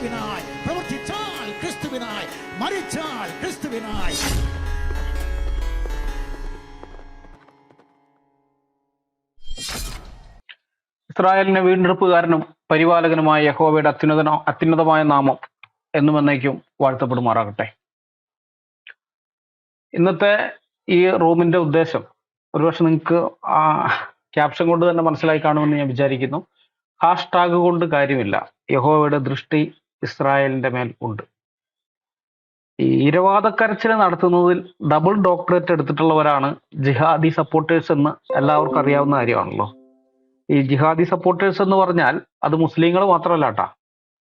ക്രിസ്തുവിനായി, പ്രവർത്തിച്ചാൽ ക്രിസ്തുവിനായി, മരിച്ചാൽ ക്രിസ്തുവിനായി. ഇസ്രായേലിന്റെ വീണ്ടെടുപ്പുകാരനും പരിപാലകനുമായ യഹോവയുടെ അത്യുന്നതമായ നാമം എന്നും എന്നേക്കും വാഴ്ത്തപ്പെടുമാറാകട്ടെ. ഇന്നത്തെ ഈ റൂമിന്റെ ഉദ്ദേശം ഒരുപക്ഷെ നിങ്ങൾക്ക് ക്യാപ്ഷൻ കൊണ്ട് തന്നെ മനസ്സിലായി കാണുമെന്ന് ഞാൻ വിചാരിക്കുന്നു. ഹാഷ്ടാഗ് കൊണ്ട് കാര്യമില്ല, യഹോവയുടെ ദൃഷ്ടി ഇസ്രായേലിന്റെ മേൽ ഉണ്ട്. ഈ ഇരവാദക്കരച്ചിൽ നടത്തുന്നതിൽ ഡബിൾ ഡോക്ടറേറ്റ് എടുത്തിട്ടുള്ളവരാണ് ജിഹാദി സപ്പോർട്ടേഴ്സ് എന്ന് എല്ലാവർക്കും അറിയാവുന്ന കാര്യമാണല്ലോ. ഈ ജിഹാദി സപ്പോർട്ടേഴ്സ് എന്ന് പറഞ്ഞാൽ അത് മുസ്ലിങ്ങൾ മാത്രമല്ല കേട്ടാ,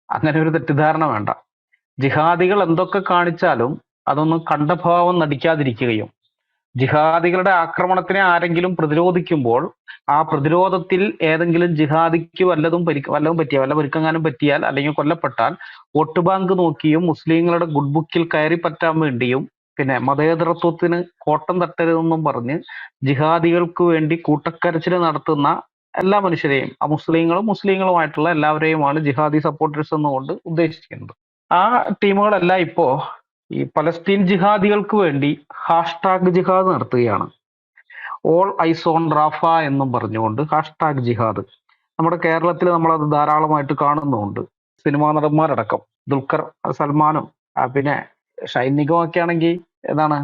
അങ്ങനെ ഒരു തെറ്റിദ്ധാരണ വേണ്ട. ജിഹാദികൾ എന്തൊക്കെ കാണിച്ചാലും അതൊന്നും കണ്ടഭാവം നടിക്കാതിരിക്കുകയും ജിഹാദികളുടെ ആക്രമണത്തിനെ ആരെങ്കിലും പ്രതിരോധിക്കുമ്പോൾ ആ പ്രതിരോധത്തിൽ ഏതെങ്കിലും ജിഹാദിക്ക് വല്ല പരിക്കെങ്ങാനും പറ്റിയാൽ അല്ലെങ്കിൽ കൊല്ലപ്പെട്ടാൽ വോട്ട് ബാങ്ക് നോക്കിയും മുസ്ലിങ്ങളുടെ ഗുഡ് ബുക്കിൽ കയറി പറ്റാൻ വേണ്ടിയും പിന്നെ മതേതരത്വത്തിന് കോട്ടം തട്ടരുതെന്നും പറഞ്ഞ് ജിഹാദികൾക്ക് വേണ്ടി കൂട്ടക്കരച്ചിൽ നടത്തുന്ന എല്ലാ മനുഷ്യരെയും, മുസ്ലിങ്ങളുമായിട്ടുള്ള എല്ലാവരെയുമാണ് ജിഹാദി സപ്പോർട്ടേഴ്സ് എന്നുകൊണ്ട് ഉദ്ദേശിക്കുന്നത്. ആ ടീമുകളെല്ലാം ഇപ്പോ ഈ പലസ്തീൻ ജിഹാദികൾക്ക് വേണ്ടി ഹാഷ്ടാഗ് ജിഹാദ് നടത്തുകയാണ്. ഓൾ ഐസ് ഓൺ റാഫ എന്നും പറഞ്ഞുകൊണ്ട് ഹാഷ്ടാഗ് ജിഹാദ്. നമ്മുടെ കേരളത്തിൽ നമ്മളത് ധാരാളമായിട്ട് കാണുന്നുണ്ട്. സിനിമാ നടന്മാരടക്കം ദുൽഖർ സൽമാനും പിന്നെ ഷൈൻ നിഗം ഒക്കെ ആണെങ്കിൽ ഏതാണ്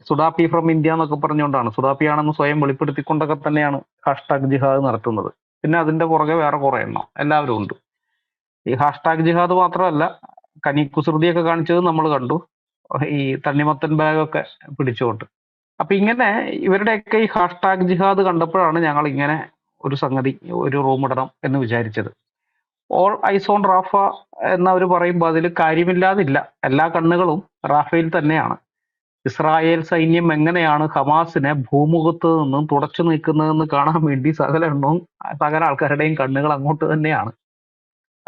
സുഡാപ്പി ഫ്രം ഇന്ത്യ എന്നൊക്കെ പറഞ്ഞുകൊണ്ടാണ്, സുഡാപ്പിയാണെന്ന് സ്വയം വെളിപ്പെടുത്തിക്കൊണ്ടൊക്കെ തന്നെയാണ് ഹാഷ്ടാഗ് ജിഹാദ് നടത്തുന്നത്. പിന്നെ അതിന്റെ പുറകെ വേറെ കുറെ എണ്ണം എല്ലാവരും ഉണ്ട്. ഈ ഹാഷ്ടാഗ് ജിഹാദ് മാത്രമല്ല, കനിക്കുസൃതിയൊക്കെ കാണിച്ചത് നമ്മൾ കണ്ടു, ഈ തണ്ണിമത്തൻ ബാഗൊക്കെ പിടിച്ചുകൊണ്ട്. അപ്പൊ ഇങ്ങനെ ഇവരുടെയൊക്കെ ഈ ഹാഷ്ടാഗ് ജിഹാദ് കണ്ടപ്പോഴാണ് ഞങ്ങൾ ഇങ്ങനെ ഒരു റൂം ഇടണം എന്ന് വിചാരിച്ചത്. ഓൾ ഐസ് ഓൺ റാഫ എന്നവർ പറയുമ്പോൾ അതിൽ കാര്യമില്ലാതില്ല. എല്ലാ കണ്ണുകളും റാഫയിൽ തന്നെയാണ്. ഇസ്രായേൽ സൈന്യം എങ്ങനെയാണ് ഹമാസിനെ ഭൂമുഖത്ത് നിന്നും തുടച്ചു നീക്കുന്നതെന്ന് കാണാൻ വേണ്ടി സകല ആൾക്കാരുടെയും കണ്ണുകൾ അങ്ങോട്ട് തന്നെയാണ്.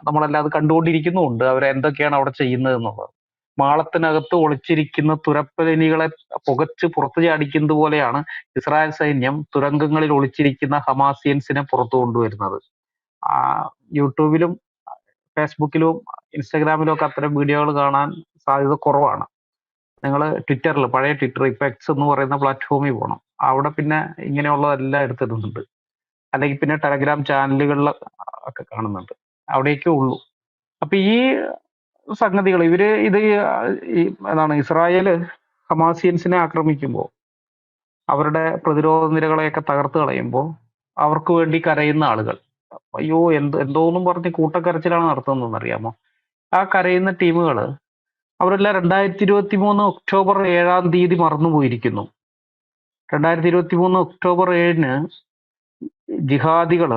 നമ്മളെല്ലാം അത് കണ്ടുകൊണ്ടിരിക്കുന്നുമുണ്ട്, അവരെന്തൊക്കെയാണ് അവിടെ ചെയ്യുന്നത് എന്നുള്ളത്. മാളത്തിനകത്ത് ഒളിച്ചിരിക്കുന്ന തുരപ്പലിനികളെ പുകച്ച് പുറത്തു ചാടിക്കുന്നത് പോലെയാണ് ഇസ്രായേൽ സൈന്യം തുരങ്കങ്ങളിൽ ഒളിച്ചിരിക്കുന്ന ഹമാസിയൻസിനെ പുറത്തു കൊണ്ടുവരുന്നത്. യൂട്യൂബിലും ഫേസ്ബുക്കിലും ഇൻസ്റ്റാഗ്രാമിലും ഒക്കെ അത്തരം വീഡിയോകൾ കാണാൻ സാധ്യത കുറവാണ്. നിങ്ങൾ ട്വിറ്ററിൽ, പഴയ ട്വിറ്റർ, ഇപ്പൊ എക്സ് എന്ന് പറയുന്ന പ്ലാറ്റ്ഫോമിൽ പോകണം. അവിടെ പിന്നെ ഇങ്ങനെയുള്ളതെല്ലാം എടുത്തിടുന്നുണ്ട്. അല്ലെങ്കിൽ പിന്നെ ടെലഗ്രാം ചാനലുകളിൽ ഒക്കെ കാണുന്നുണ്ട്. അവിടേക്കേ ഉള്ളൂ. അപ്പൊ ഈ സംഗതികൾ ഇസ്രായേല് ഹമാസിയൻസിനെ ആക്രമിക്കുമ്പോൾ, അവരുടെ പ്രതിരോധ നിരകളെയൊക്കെ തകർത്ത് കളയുമ്പോൾ അവർക്ക് വേണ്ടി കരയുന്ന ആളുകൾ, അയ്യോ എന്തോന്നും പറഞ്ഞ് കൂട്ടക്കരച്ചിലാണ് നടത്തുന്നതെന്ന് അറിയാമോ? ആ കരയുന്ന ടീമുകൾ അവരെല്ലാം 2023 ഒക്ടോബർ 7 മറന്നുപോയിരിക്കുന്നു. 2023 ഒക്ടോബർ 7 ജിഹാദികൾ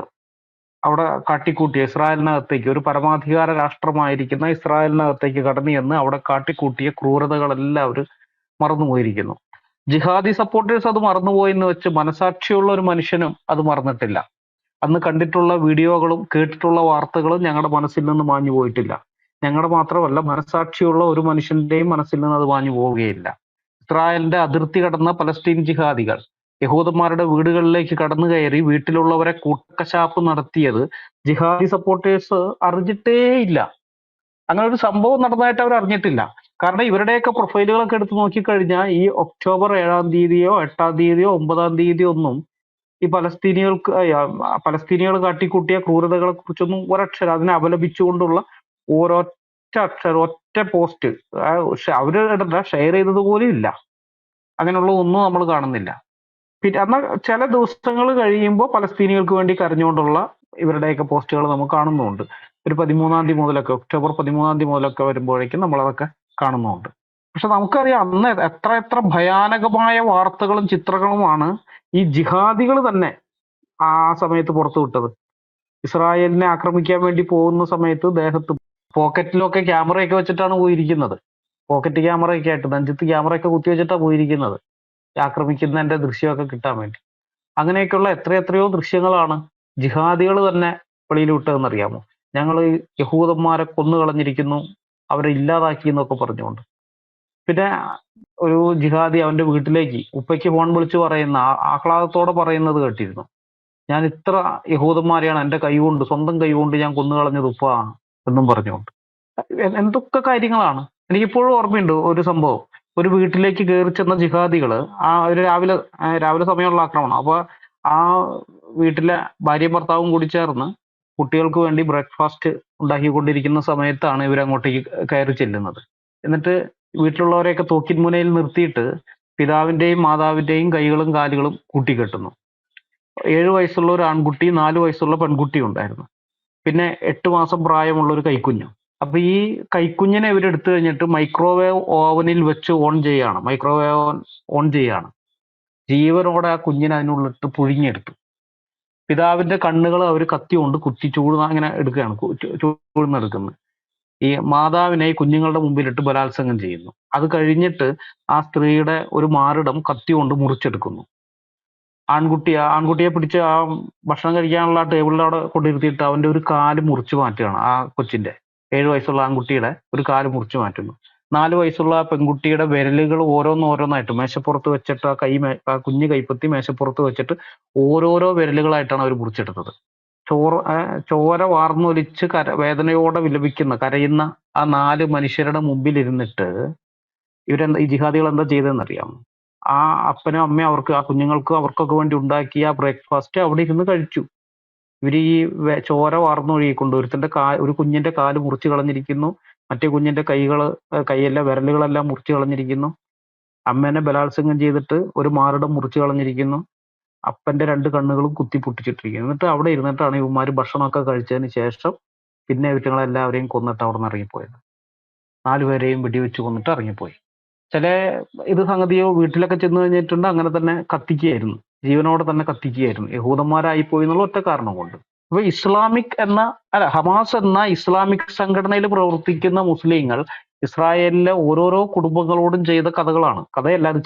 അവിടെ കാട്ടിക്കൂട്ടിയ ഇസ്രായേലിനകത്തേക്ക്, ഒരു പരമാധികാര രാഷ്ട്രമായിരിക്കുന്ന ഇസ്രായേലിനകത്തേക്ക് കടന്നു ചെന്ന് അവിടെ കാട്ടിക്കൂട്ടിയ ക്രൂരതകളെല്ലാം അവർ മറന്നുപോയിരിക്കുന്നു. ജിഹാദി സപ്പോർട്ടേഴ്സ് അത് മറന്നുപോയെന്ന് വെച്ച് മനസാക്ഷിയുള്ള ഒരു മനുഷ്യനും അത് മറന്നിട്ടില്ല. അന്ന് കണ്ടിട്ടുള്ള വീഡിയോകളും കേട്ടിട്ടുള്ള വാർത്തകളും ഞങ്ങളുടെ മനസ്സിൽ നിന്ന് മാഞ്ഞു പോയിട്ടില്ല. ഞങ്ങളുടെ മാത്രമല്ല, മനസാക്ഷിയുള്ള ഒരു മനുഷ്യന്റെയും മനസ്സിൽ നിന്ന് അത് മാഞ്ഞു പോവുകയില്ല. ഇസ്രായേലിന്റെ അതിർത്തി കടന്ന പലസ്തീൻ ജിഹാദികൾ യഹൂദന്മാരുടെ വീടുകളിലേക്ക് കടന്നു കയറി വീട്ടിലുള്ളവരെ കൂട്ടക്കശാപ്പ് നടത്തിയത് ജിഹാദി സപ്പോർട്ടേഴ്സ് അറിഞ്ഞിട്ടേയില്ല. അങ്ങനെ ഒരു സംഭവം നടന്നതായിട്ട് അവർ അറിഞ്ഞിട്ടില്ല. കാരണം ഇവരുടെയൊക്കെ പ്രൊഫൈലുകളൊക്കെ എടുത്ത് നോക്കിക്കഴിഞ്ഞാൽ ഈ ഒക്ടോബർ 7 8 9 ഒന്നും ഈ പലസ്തീനികൾ കാട്ടിക്കൂട്ടിയ ക്രൂരതകളെ കുറിച്ചൊന്നും ഒരക്ഷരം, അതിനെ അപലപിച്ചുകൊണ്ടുള്ള ഒറ്റ പോസ്റ്റ് അവര് ഷെയർ ചെയ്തത് പോലും ഇല്ല. അങ്ങനെയുള്ള ഒന്നും നമ്മൾ കാണുന്നില്ല. പിന്നെ എന്നാൽ ചില ദിവസങ്ങൾ കഴിയുമ്പോൾ പലസ്തീനികൾക്ക് വേണ്ടി കരഞ്ഞുകൊണ്ടുള്ള ഇവരുടെയൊക്കെ പോസ്റ്റുകൾ നമുക്ക് കാണുന്നുണ്ട്. ഒരു 13 മുതലൊക്കെ, ഒക്ടോബർ 13 മുതലൊക്കെ വരുമ്പോഴേക്കും നമ്മളതൊക്കെ കാണുന്നുണ്ട്. പക്ഷെ നമുക്കറിയാം അന്ന് എത്ര ഭയാനകമായ വാർത്തകളും ചിത്രങ്ങളുമാണ് ഈ ജിഹാദികൾ തന്നെ ആ സമയത്ത് പുറത്തു വിട്ടത്. ഇസ്രായേലിനെ ആക്രമിക്കാൻ വേണ്ടി പോകുന്ന സമയത്ത് ദേഹത്ത് പോക്കറ്റിലൊക്കെ ക്യാമറയൊക്കെ വെച്ചിട്ടാണ് പോയിരിക്കുന്നത്. പോക്കറ്റ് ക്യാമറയൊക്കെ ആയിട്ട് നെഞ്ചത്ത് ക്യാമറയൊക്കെ കുത്തി വെച്ചിട്ടാണ് പോയിരിക്കുന്നത്, ആക്രമിക്കുന്നതിന്റെ ദൃശ്യമൊക്കെ കിട്ടാൻ വേണ്ടി. അങ്ങനെയൊക്കെയുള്ള എത്രയോ ദൃശ്യങ്ങളാണ് ജിഹാദികൾ തന്നെ വെളിയിൽ വിട്ടതെന്നറിയാമോ? ഞങ്ങൾ യഹൂദന്മാരെ കൊന്നു കളഞ്ഞിരിക്കുന്നു, അവരെ ഇല്ലാതാക്കി എന്നൊക്കെ പറഞ്ഞുകൊണ്ട്. പിന്നെ ഒരു ജിഹാദി അവന്റെ വീട്ടിലേക്ക് ഉപ്പയ്ക്ക് ഫോൺ വിളിച്ച് പറയുന്ന, ആഹ്ലാദത്തോടെ പറയുന്നത് കേട്ടിരുന്നു, ഞാൻ ഇത്ര യഹൂദന്മാരെയാണ് എൻ്റെ സ്വന്തം കൈ കൊണ്ട് ഞാൻ കൊന്നു കളഞ്ഞത് ഉപ്പ എന്നും പറഞ്ഞുകൊണ്ട്. എന്തൊക്കെ കാര്യങ്ങളാണ്. എനിക്കിപ്പോഴും ഓർമ്മയുണ്ട് ഒരു സംഭവം. ഒരു വീട്ടിലേക്ക് കയറി ചെന്ന ജിഹാദികള് ഒരു രാവിലെ സമയമുള്ള ആക്രമണം. അപ്പൊ ആ വീട്ടിലെ ഭാര്യയും ഭർത്താവും കൂടി ചേർന്ന് കുട്ടികൾക്ക് വേണ്ടി ബ്രേക്ക്ഫാസ്റ്റ് ഉണ്ടാക്കിക്കൊണ്ടിരിക്കുന്ന സമയത്താണ് ഇവരങ്ങോട്ടേക്ക് കയറി ചെല്ലുന്നത്. എന്നിട്ട് വീട്ടിലുള്ളവരെയൊക്കെ തോക്കിൻ മുനയിൽ നിർത്തിയിട്ട് പിതാവിന്റെയും മാതാവിന്റെയും കൈകളും കാലുകളും കൂട്ടിക്കെട്ടുന്നു. 7 വയസ്സുള്ള ഒരു ആൺകുട്ടി, 4 വയസ്സുള്ള പെൺകുട്ടി ഉണ്ടായിരുന്നു. പിന്നെ 8 മാസം പ്രായമുള്ള ഒരു കൈക്കുഞ്ഞും. അപ്പൊ ഈ കൈക്കുഞ്ഞിനെ ഇവരെടുത്തു കഴിഞ്ഞിട്ട് മൈക്രോവേവ് ഓവനിൽ വെച്ച് മൈക്രോവേവ് ഓൺ ചെയ്യാണ്. ജീവനോടെ ആ കുഞ്ഞിനെ അതിനുള്ളിട്ട് പുഴുങ്ങിയെടുത്തു. പിതാവിന്റെ കണ്ണുകൾ അവർ കത്തി കൊണ്ട് കുത്തി അങ്ങനെ എടുക്കുകയാണ്, ചൂഴ്ന്നെടുക്കുന്നത്. ഈ മാതാവിനെ ഈ കുഞ്ഞുങ്ങളുടെ മുമ്പിലിട്ട് ബലാത്സംഗം ചെയ്യുന്നു. അത് കഴിഞ്ഞിട്ട് ആ സ്ത്രീയുടെ ഒരു മാറിടം കത്തി കൊണ്ട് മുറിച്ചെടുക്കുന്നു. ആൺകുട്ടിയെ പിടിച്ച് ആ ഭക്ഷണം കഴിക്കാനുള്ള ടേബിളിൽ അവിടെ കൊണ്ടിരുത്തിയിട്ട് അവന്റെ ഒരു കാല് മുറിച്ചു മാറ്റുകയാണ്. ആ കൊച്ചിന്റെ 7 വയസ്സുള്ള ആൺകുട്ടിയുടെ ഒരു കാല് മുറിച്ചു മാറ്റുന്നു. 4 വയസ്സുള്ള ആ പെൺകുട്ടിയുടെ വിരലുകൾ ഓരോന്നോരോന്നായിട്ട് മേശപ്പുറത്ത് വെച്ചിട്ട് ആ കുഞ്ഞു കൈപ്പത്തി മേശപ്പുറത്ത് വെച്ചിട്ട് ഓരോരോ വിരലുകളായിട്ടാണ് അവർ മുറിച്ചെടുത്തത്. ചോര വാർന്നൊലിച്ച് വേദനയോടെ കരയുന്ന ആ 4 മനുഷ്യരുടെ മുമ്പിൽ ഇരുന്നിട്ട് ഈ ജിഹാദികൾ എന്താ ചെയ്തതെന്നറിയാം? ആ അപ്പനും അമ്മയും ആ കുഞ്ഞുങ്ങൾക്കും അവർക്കൊക്കെ വേണ്ടി ഉണ്ടാക്കിയ ബ്രേക്ക്ഫാസ്റ്റ് അവിടെ ഇരുന്ന് കഴിച്ചു. ഇവര് ഈ ചോര വാർന്നൊഴുകിക്കൊണ്ട് ഒരു കുഞ്ഞിന്റെ കാല് മുറിച്ചു കളഞ്ഞിരിക്കുന്നു. മറ്റേ കുഞ്ഞിന്റെ വിരലുകളെല്ലാം മുറിച്ചു കളഞ്ഞിരിക്കുന്നു. അമ്മേനെ ബലാത്സംഗം ചെയ്തിട്ട് ഒരു മാറിടം മുറിച്ചു കളഞ്ഞിരിക്കുന്നു. അപ്പന്റെ 2 കണ്ണുകളും കുത്തി പൊട്ടിച്ചിട്ടിരിക്കുന്നു. എന്നിട്ട് അവിടെ ഇരുന്നിട്ടാണ് ഇവന്മാര് ഭക്ഷണമൊക്കെ കഴിച്ചതിന് ശേഷം പിന്നെ ഇവറ്റങ്ങളെല്ലാവരെയും കൊന്നിട്ട് അവിടെ നിന്ന് ഇറങ്ങിപ്പോയത്. 4 പേരെയും വെടിവെച്ച് കൊന്നിട്ട് ഇറങ്ങിപ്പോയി. ഇത് സംഗതിയോ വീട്ടിലൊക്കെ ചെന്ന് കഴിഞ്ഞിട്ടുണ്ട് അങ്ങനെ തന്നെ കത്തിക്കുകയായിരുന്നു, ജീവനോടെ തന്നെ കത്തിക്കുകയായിരുന്നു, യഹൂദന്മാരായിപ്പോയി എന്നുള്ള ഒറ്റ കാരണം കൊണ്ട്. അപ്പൊ ഹമാസ് എന്ന ഇസ്ലാമിക് സംഘടനയിൽ പ്രവർത്തിക്കുന്ന മുസ്ലിങ്ങൾ ഇസ്രായേലിലെ ഓരോരോ കുടുംബങ്ങളോടും ചെയ്ത കഥയല്ല, അത്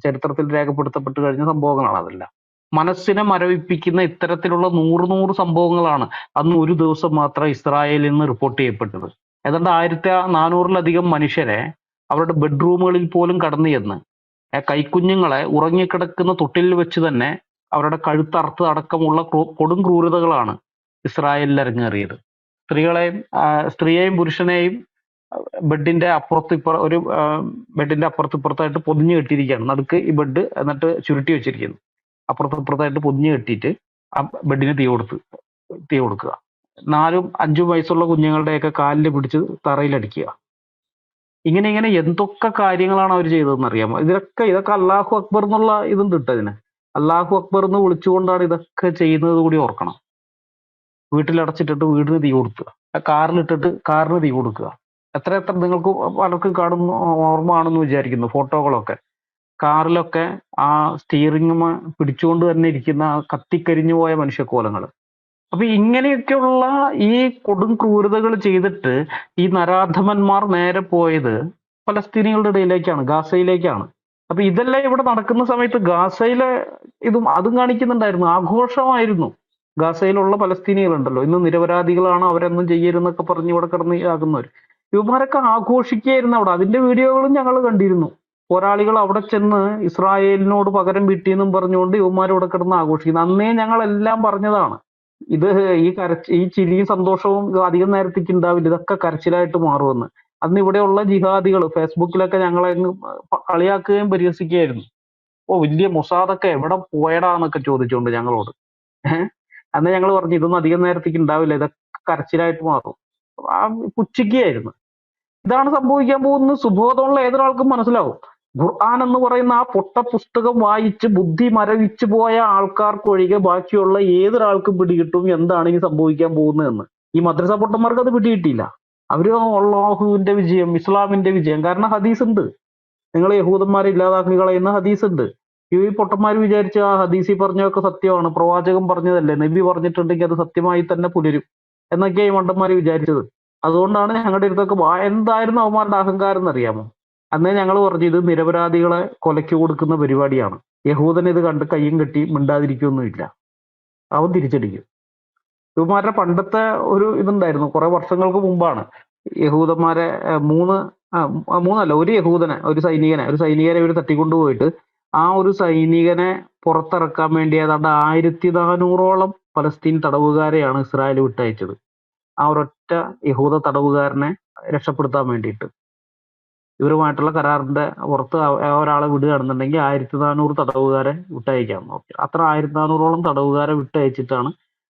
ചരിത്രത്തിൽ രേഖപ്പെടുത്തപ്പെട്ട് കഴിഞ്ഞ സംഭവങ്ങളാണ് അതെല്ലാം. മനസ്സിനെ മരവിപ്പിക്കുന്ന ഇത്തരത്തിലുള്ള 100 സംഭവങ്ങളാണ് അന്ന് ഒരു ദിവസം മാത്രം ഇസ്രായേലിൽ നിന്ന് റിപ്പോർട്ട് ചെയ്യപ്പെട്ടത്. ഏതാണ്ട് 1400-ലധികം മനുഷ്യരെ അവരുടെ ബെഡ്റൂമുകളിൽ പോലും കടന്നു ചെന്ന് കൈക്കുഞ്ഞുങ്ങളെ ഉറങ്ങിക്കിടക്കുന്ന തൊട്ടിലിൽ വെച്ച് തന്നെ അവരുടെ കഴുത്തറുത്ത് അടക്കമുള്ള കൊടും ക്രൂരതകളാണ് ഇസ്രായേലിൽ അരങ്ങേറിയത്. സ്ത്രീയെയും പുരുഷനെയും ബെഡിന്റെ അപ്പുറത്തിപ്പുറത്തായിട്ട് പൊതിഞ്ഞു കെട്ടിയിരിക്കുകയാണ്. നടുക്ക് ഈ ബെഡ്, എന്നിട്ട് ചുരുട്ടി വെച്ചിരിക്കുന്നു. അപ്പുറത്തിപ്പുറത്തായിട്ട് പൊതിഞ്ഞു കെട്ടിയിട്ട് ആ ബെഡിന് തീ കൊടുക്കുക. 4-5 വയസ്സുള്ള കുഞ്ഞുങ്ങളുടെയൊക്കെ കാലിൽ പിടിച്ച് തറയിലടിക്കുക. ഇങ്ങനെ എന്തൊക്കെ കാര്യങ്ങളാണ് അവർ ചെയ്തതെന്ന് അറിയാമോ? ഇതൊക്കെ അല്ലാഹു അക്ബർ എന്നുള്ള ഇതുണ്ട് ഇതിന്. അല്ലാഹു അക്ബർ എന്ന് വിളിച്ചുകൊണ്ടാണ് ഇതൊക്കെ ചെയ്യുന്നത് കൂടി ഓർക്കണം. വീട്ടിലടച്ചിട്ടിട്ട് വീടിന് തീ കൊടുക്കുക, കാറിലിട്ടിട്ട് കാറിന് തീ കൊടുക്കുക. എത്ര നിങ്ങൾക്ക് പലർക്കും കാണുന്ന ഓർമ്മ ആണെന്ന് വിചാരിക്കുന്നു ഫോട്ടോകളൊക്കെ. കാറിലൊക്കെ ആ സ്റ്റിയറിംഗ് പിടിച്ചുകൊണ്ട് തന്നെ ഇരിക്കുന്ന കത്തിക്കരിഞ്ഞു പോയ മനുഷ്യക്കോലങ്ങൾ. അപ്പൊ ഇങ്ങനെയൊക്കെയുള്ള ഈ കൊടും ക്രൂരതകൾ ചെയ്തിട്ട് ഈ നരാധമന്മാർ നേരെ പോയത് പലസ്തീനികളുടെ ഇടയിലേക്കാണ്, ഗാസയിലേക്കാണ്. അപ്പൊ ഇതെല്ലാം ഇവിടെ നടക്കുന്ന സമയത്ത് ഗാസയിലെ അതും കാണിക്കുന്നുണ്ടായിരുന്നു, ആഘോഷമായിരുന്നു. ഗാസയിലുള്ള പലസ്തീനികളുണ്ടല്ലോ, ഇന്ന് നിരപരാധികളാണ്, അവരൊന്നും ചെയ്യരുതെന്നൊക്കെ പറഞ്ഞ് ഇവിടെ കിടന്ന് ആകുന്നവർ, ഇവന്മാരൊക്കെ ആഘോഷിക്കുകയായിരുന്നു അവിടെ. അതിന്റെ വീഡിയോകളും ഞങ്ങൾ കണ്ടിരുന്നു. പോരാളികൾ അവിടെ ചെന്ന് ഇസ്രായേലിനോട് പകരം വീട്ടിയെന്നും പറഞ്ഞുകൊണ്ട് ഇവന്മാർ ഇവിടെ കിടന്ന് ആഘോഷിക്കുന്നു. അന്നേ ഞങ്ങളെല്ലാം പറഞ്ഞതാണ്, ഇത് ഈ ചിരിയും സന്തോഷവും അധികം നേരത്തേക്ക് ഉണ്ടാവില്ല, ഇതൊക്കെ കരച്ചിലായിട്ട് മാറുമെന്ന്. അന്ന് ഇവിടെയുള്ള ജിഹാദികൾ ഫേസ്ബുക്കിലൊക്കെ ഞങ്ങളെ കളിയാക്കുകയും പരിഹസിക്കുകയായിരുന്നു. വലിയ മൊസാദൊക്കെ എവിടെ പോയടാന്നൊക്കെ ചോദിച്ചുകൊണ്ട് ഞങ്ങളോട്. അന്ന് ഞങ്ങൾ പറഞ്ഞു ഇതൊന്നും അധികം നേരത്തേക്ക് ഉണ്ടാവില്ല, ഇതൊക്കെ കരച്ചിലായിട്ട് മാറും. പുച്ഛിക്കുകയായിരുന്നു. ഇതാണ് സംഭവിക്കാൻ പോകുന്നത്. സുബോധമുള്ള ഏതൊരാൾക്കും മനസ്സിലാവും. ഖുർആൻ എന്ന് പറയുന്ന ആ പൊട്ട പുസ്തകം വായിച്ച് ബുദ്ധി മരവിച്ചു പോയ ആൾക്കാർക്കൊഴികെ ബാക്കിയുള്ള ഏതൊരാൾക്കും പിടികിട്ടും എന്താണ് ഈ സംഭവിക്കാൻ പോകുന്നതെന്ന്. ഈ മദ്രസ പൊട്ടന്മാർക്ക് അത് പിടികിട്ടിയില്ല. അവര് അല്ലാഹുവിന്റെ വിജയം, ഇസ്ലാമിന്റെ വിജയം. കാരണം ഹദീസ് ഉണ്ട്, നിങ്ങൾ യഹൂദന്മാരെ ഇല്ലാതാക്കി കളയുന്ന ഹദീസ് ഉണ്ട്. ഈ പൊട്ടന്മാർ വിചാരിച്ച ആ ഹദീസിൽ പറഞ്ഞതൊക്കെ സത്യമാണ്, പ്രവാചകൻ പറഞ്ഞതല്ലേ, നബി പറഞ്ഞിട്ടുണ്ടെങ്കിൽ അത് സത്യമായി തന്നെ പുലരും എന്നൊക്കെയാ ഈ മണ്ടന്മാർ വിചാരിച്ചത്. അതുകൊണ്ടാണ് ഞങ്ങളുടെ അടുത്തൊക്കെ എന്തായിരുന്നു അവന്മാരുടെ അഹങ്കാരം എന്നറിയാമോ? അന്നേ ഞങ്ങൾ പറഞ്ഞു ഇത് നിരപരാധികളെ കൊലയ്ക്ക് കൊടുക്കുന്ന പരിപാടിയാണ്. യഹൂദൻ ഇത് കണ്ട് കയ്യും കെട്ടി മിണ്ടാതിരിക്കൊന്നുമില്ല, അവൻ തിരിച്ചടിക്കും. യഹൂദന്മാരുടെ പണ്ടത്തെ ഒരു ഇതുണ്ടായിരുന്നു, കുറെ വർഷങ്ങൾക്ക് മുമ്പാണ്. യഹൂദന്മാരെ ഒരു സൈനികനെ ഇവർ തട്ടിക്കൊണ്ടുപോയിട്ട് ആ ഒരു സൈനികനെ പുറത്തിറക്കാൻ വേണ്ടി ഏതാണ്ട് 1400ഓളം പലസ്തീൻ തടവുകാരെയാണ് ഇസ്രായേൽ വിട്ടയച്ചത്. ആ ഒരൊറ്റ യഹൂദ തടവുകാരനെ രക്ഷപ്പെടുത്താൻ വേണ്ടിയിട്ട് ഇവരുമായിട്ടുള്ള കരാറിന്റെ പുറത്ത് ഒരാളെ വിടുകയാണെന്നുണ്ടെങ്കിൽ 1400 തടവുകാരെ വിട്ടയക്കാം. ഓക്കെ, അത്ര 1400ഓളം തടവുകാരെ വിട്ടയച്ചിട്ടാണ്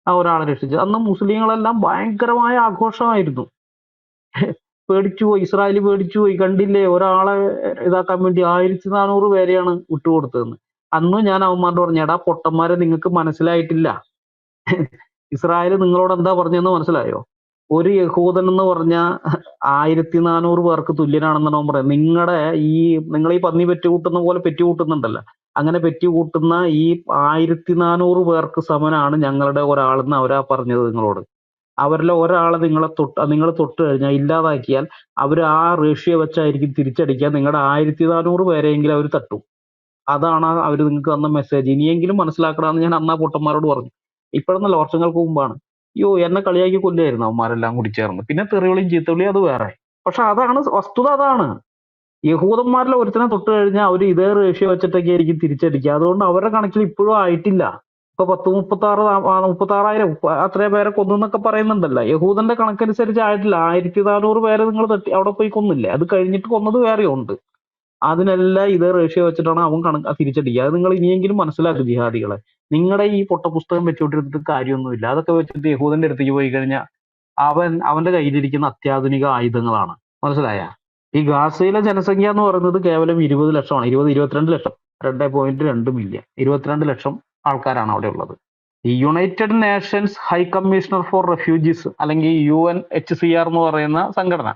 ആ ഒരാളെ രക്ഷിച്ചത്. അന്ന് മുസ്ലിങ്ങളെല്ലാം ഭയങ്കരമായ ആഘോഷമായിരുന്നു. പേടിച്ചുപോയി, ഇസ്രായേൽ പേടിച്ചുപോയി. കണ്ടില്ലേ, ഒരാളെ ഇതാക്കാൻ വേണ്ടി 1400 പേരെയാണ് വിട്ടുകൊടുത്തതെന്ന്. അന്ന് ഞാൻ അവന്മാരോട് പറഞ്ഞു, എടാ പൊട്ടന്മാരെ, നിങ്ങൾക്ക് മനസ്സിലായിട്ടില്ല. ഇസ്രായേൽ നിങ്ങളോട് എന്താ പറഞ്ഞതെന്ന് മനസ്സിലായോ? ഒരു യഹൂദൻ എന്ന് പറഞ്ഞ 1400 പേർക്ക് തുല്യനാണെന്നാണ് അവൻ പറയുന്നത്. നിങ്ങൾ ഈ പന്നി പെറ്റുകൂട്ടുന്ന പോലെ പെറ്റുകൂട്ടുന്നുണ്ടല്ലോ, അങ്ങനെ പെറ്റുകൂട്ടുന്ന ഈ 1400 പേർക്ക് സമനാണ് ഞങ്ങളുടെ ഒരാളെന്ന് അവരാ പറഞ്ഞത് നിങ്ങളോട്. അവരിലെ ഒരാളെ നിങ്ങൾ തൊട്ട് കഴിഞ്ഞാൽ, ഇല്ലാതാക്കിയാൽ അവർ ആ റേഷ്യോ വെച്ചായിരിക്കും തിരിച്ചടിക്കുക. നിങ്ങളുടെ 1400 പേരെയെങ്കിലും അവർ തട്ടും. അതാണ് അവർ നിങ്ങൾക്ക് തന്ന മെസ്സേജ്. ഇനിയെങ്കിലും മനസ്സിലാക്കണമെന്ന് ഞാൻ അന്നാ പൊട്ടന്മാരോട് പറഞ്ഞു. ഇപ്പോഴെന്നല്ല, വർഷങ്ങൾക്ക് മുമ്പാണ്. അയ്യോ, എന്നെ കളിയാക്കി കൊല്ലുമായിരുന്നു അവന്മാരെല്ലാം കൂടി ചേർന്ന്. പിന്നെ തെറിവിളിയും ചീത്തവിളിയും അത് വേറെ. പക്ഷെ അതാണ് വസ്തുത. അതാണ് യഹൂദന്മാരിലെ ഒരുത്തനെ തൊട്ട് കഴിഞ്ഞാൽ അവർ ഇതേ റേഷ്യോ വെച്ചിട്ടൊക്കെ ആയിരിക്കും തിരിച്ചടിക്കുക. അതുകൊണ്ട് അവരുടെ കണക്കിൽ ഇപ്പോഴും ആയിട്ടില്ല. ഇപ്പൊ 36,000 അത്രയും പേരെ കൊന്നു എന്നൊക്കെ പറയുന്നുണ്ടല്ലോ. യഹൂദന്റെ കണക്കനുസരിച്ച് ആയിട്ടില്ല. 1400 പേരെ നിങ്ങൾ തട്ടി അവിടെ പോയി കൊന്നില്ലേ? അത് കഴിഞ്ഞിട്ട് കൊന്നത് വേറെ ഉണ്ട്. അതിനെല്ലാം ഇതേ റേഷ്യോ വെച്ചിട്ടാണ് അവൻ തിരിച്ചടിക്കുക. അത് നിങ്ങൾ ഇനിയെങ്കിലും മനസ്സിലാക്കും ജിഹാദികളെ. നിങ്ങളുടെ ഈ പൊട്ടപുസ്തകം വെച്ചുകൊണ്ടിരുന്നിട്ട് കാര്യമൊന്നുമില്ല. അതൊക്കെ വെച്ചിട്ട് യഹൂദന്റെ അടുത്തേക്ക് പോയി കഴിഞ്ഞാൽ അവന്റെ കയ്യിലിരിക്കുന്ന അത്യാധുനിക ആയുധങ്ങളാണ്. മനസ്സിലായ? ഈ ഗാസയിലെ ജനസംഖ്യ എന്ന് പറയുന്നത് കേവലം 20 ലക്ഷമാണ്. 22 ലക്ഷം, 2.2 മില്യൺ, 22 ലക്ഷം ആൾക്കാരാണ് അവിടെ ഉള്ളത്. ഈ United Nations High Commissioner for Refugees, അല്ലെങ്കിൽ UNHCR എന്ന് പറയുന്ന സംഘടന,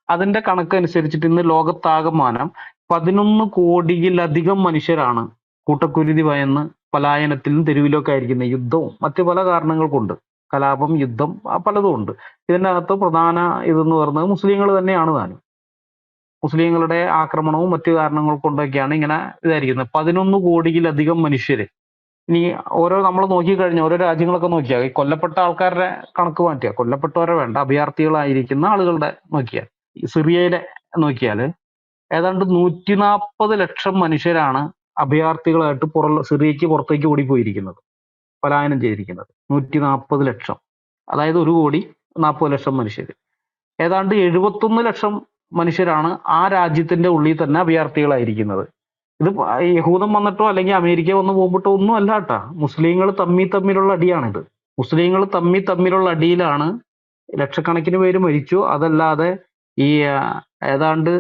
അതിന്റെ കണക്കനുസരിച്ചിട്ട് ഇന്ന് ലോകത്താകമാനം 11 കോടിയിലധികം മനുഷ്യരാണ് കൂട്ടക്കുരുതി ഭയന്ന് പലായനത്തിലും തെരുവിലൊക്കെ ആയിരിക്കുന്ന. യുദ്ധവും മറ്റു പല കാരണങ്ങൾ കൊണ്ട്, കലാപം, യുദ്ധം, പലതും ഉണ്ട്. ഇതിൻ്റെ അകത്ത് പ്രധാന ഇതെന്ന് പറയുന്നത് മുസ്ലിങ്ങൾ തന്നെയാണ് താനും. മുസ്ലിങ്ങളുടെ ആക്രമണവും മറ്റു കാരണങ്ങൾ കൊണ്ടൊക്കെയാണ് ഇങ്ങനെ ഇതായിരിക്കുന്നത്. 11 കോടിയിലധികം മനുഷ്യര്. ഇനി നമ്മൾ നോക്കിക്കഴിഞ്ഞാൽ ഓരോ രാജ്യങ്ങളൊക്കെ നോക്കിയാൽ ഈ കൊല്ലപ്പെട്ട ആൾക്കാരുടെ കണക്ക് മാറ്റുക, കൊല്ലപ്പെട്ടവരെ വേണ്ട, അഭയാർത്ഥികളായിരിക്കുന്ന ആളുകളുടെ നോക്കിയാൽ, സിറിയയിലെ നോക്കിയാൽ ഏതാണ്ട് 140 ലക്ഷം മനുഷ്യരാണ് അഭയാർത്ഥികളായിട്ട് സിറിയക്ക് പുറത്തേക്ക് ഓടിപ്പോയിരിക്കുന്നത്, പലായനം ചെയ്തിരിക്കുന്നത്. 140 ലക്ഷം, അതായത് 1,40,00,000 മനുഷ്യർ. ഏതാണ്ട് 71 ലക്ഷം മനുഷ്യരാണ് ആ രാജ്യത്തിന്റെ ഉള്ളിൽ തന്നെ അഭയാർത്ഥികളായിരിക്കുന്നത്. ഇത് യഹൂദം വന്നിട്ടോ അല്ലെങ്കിൽ അമേരിക്ക വന്ന് പോകുമ്പോട്ടോ ഒന്നും അല്ല കേട്ടാ. മുസ്ലിങ്ങൾ തമ്മിലുള്ള അടിയാണിത്. മുസ്ലിങ്ങൾ തമ്മിലുള്ള അടിയിലാണ് ലക്ഷക്കണക്കിന് പേര് മരിച്ചു. അതല്ലാതെ ഈ ഏതാണ്ട്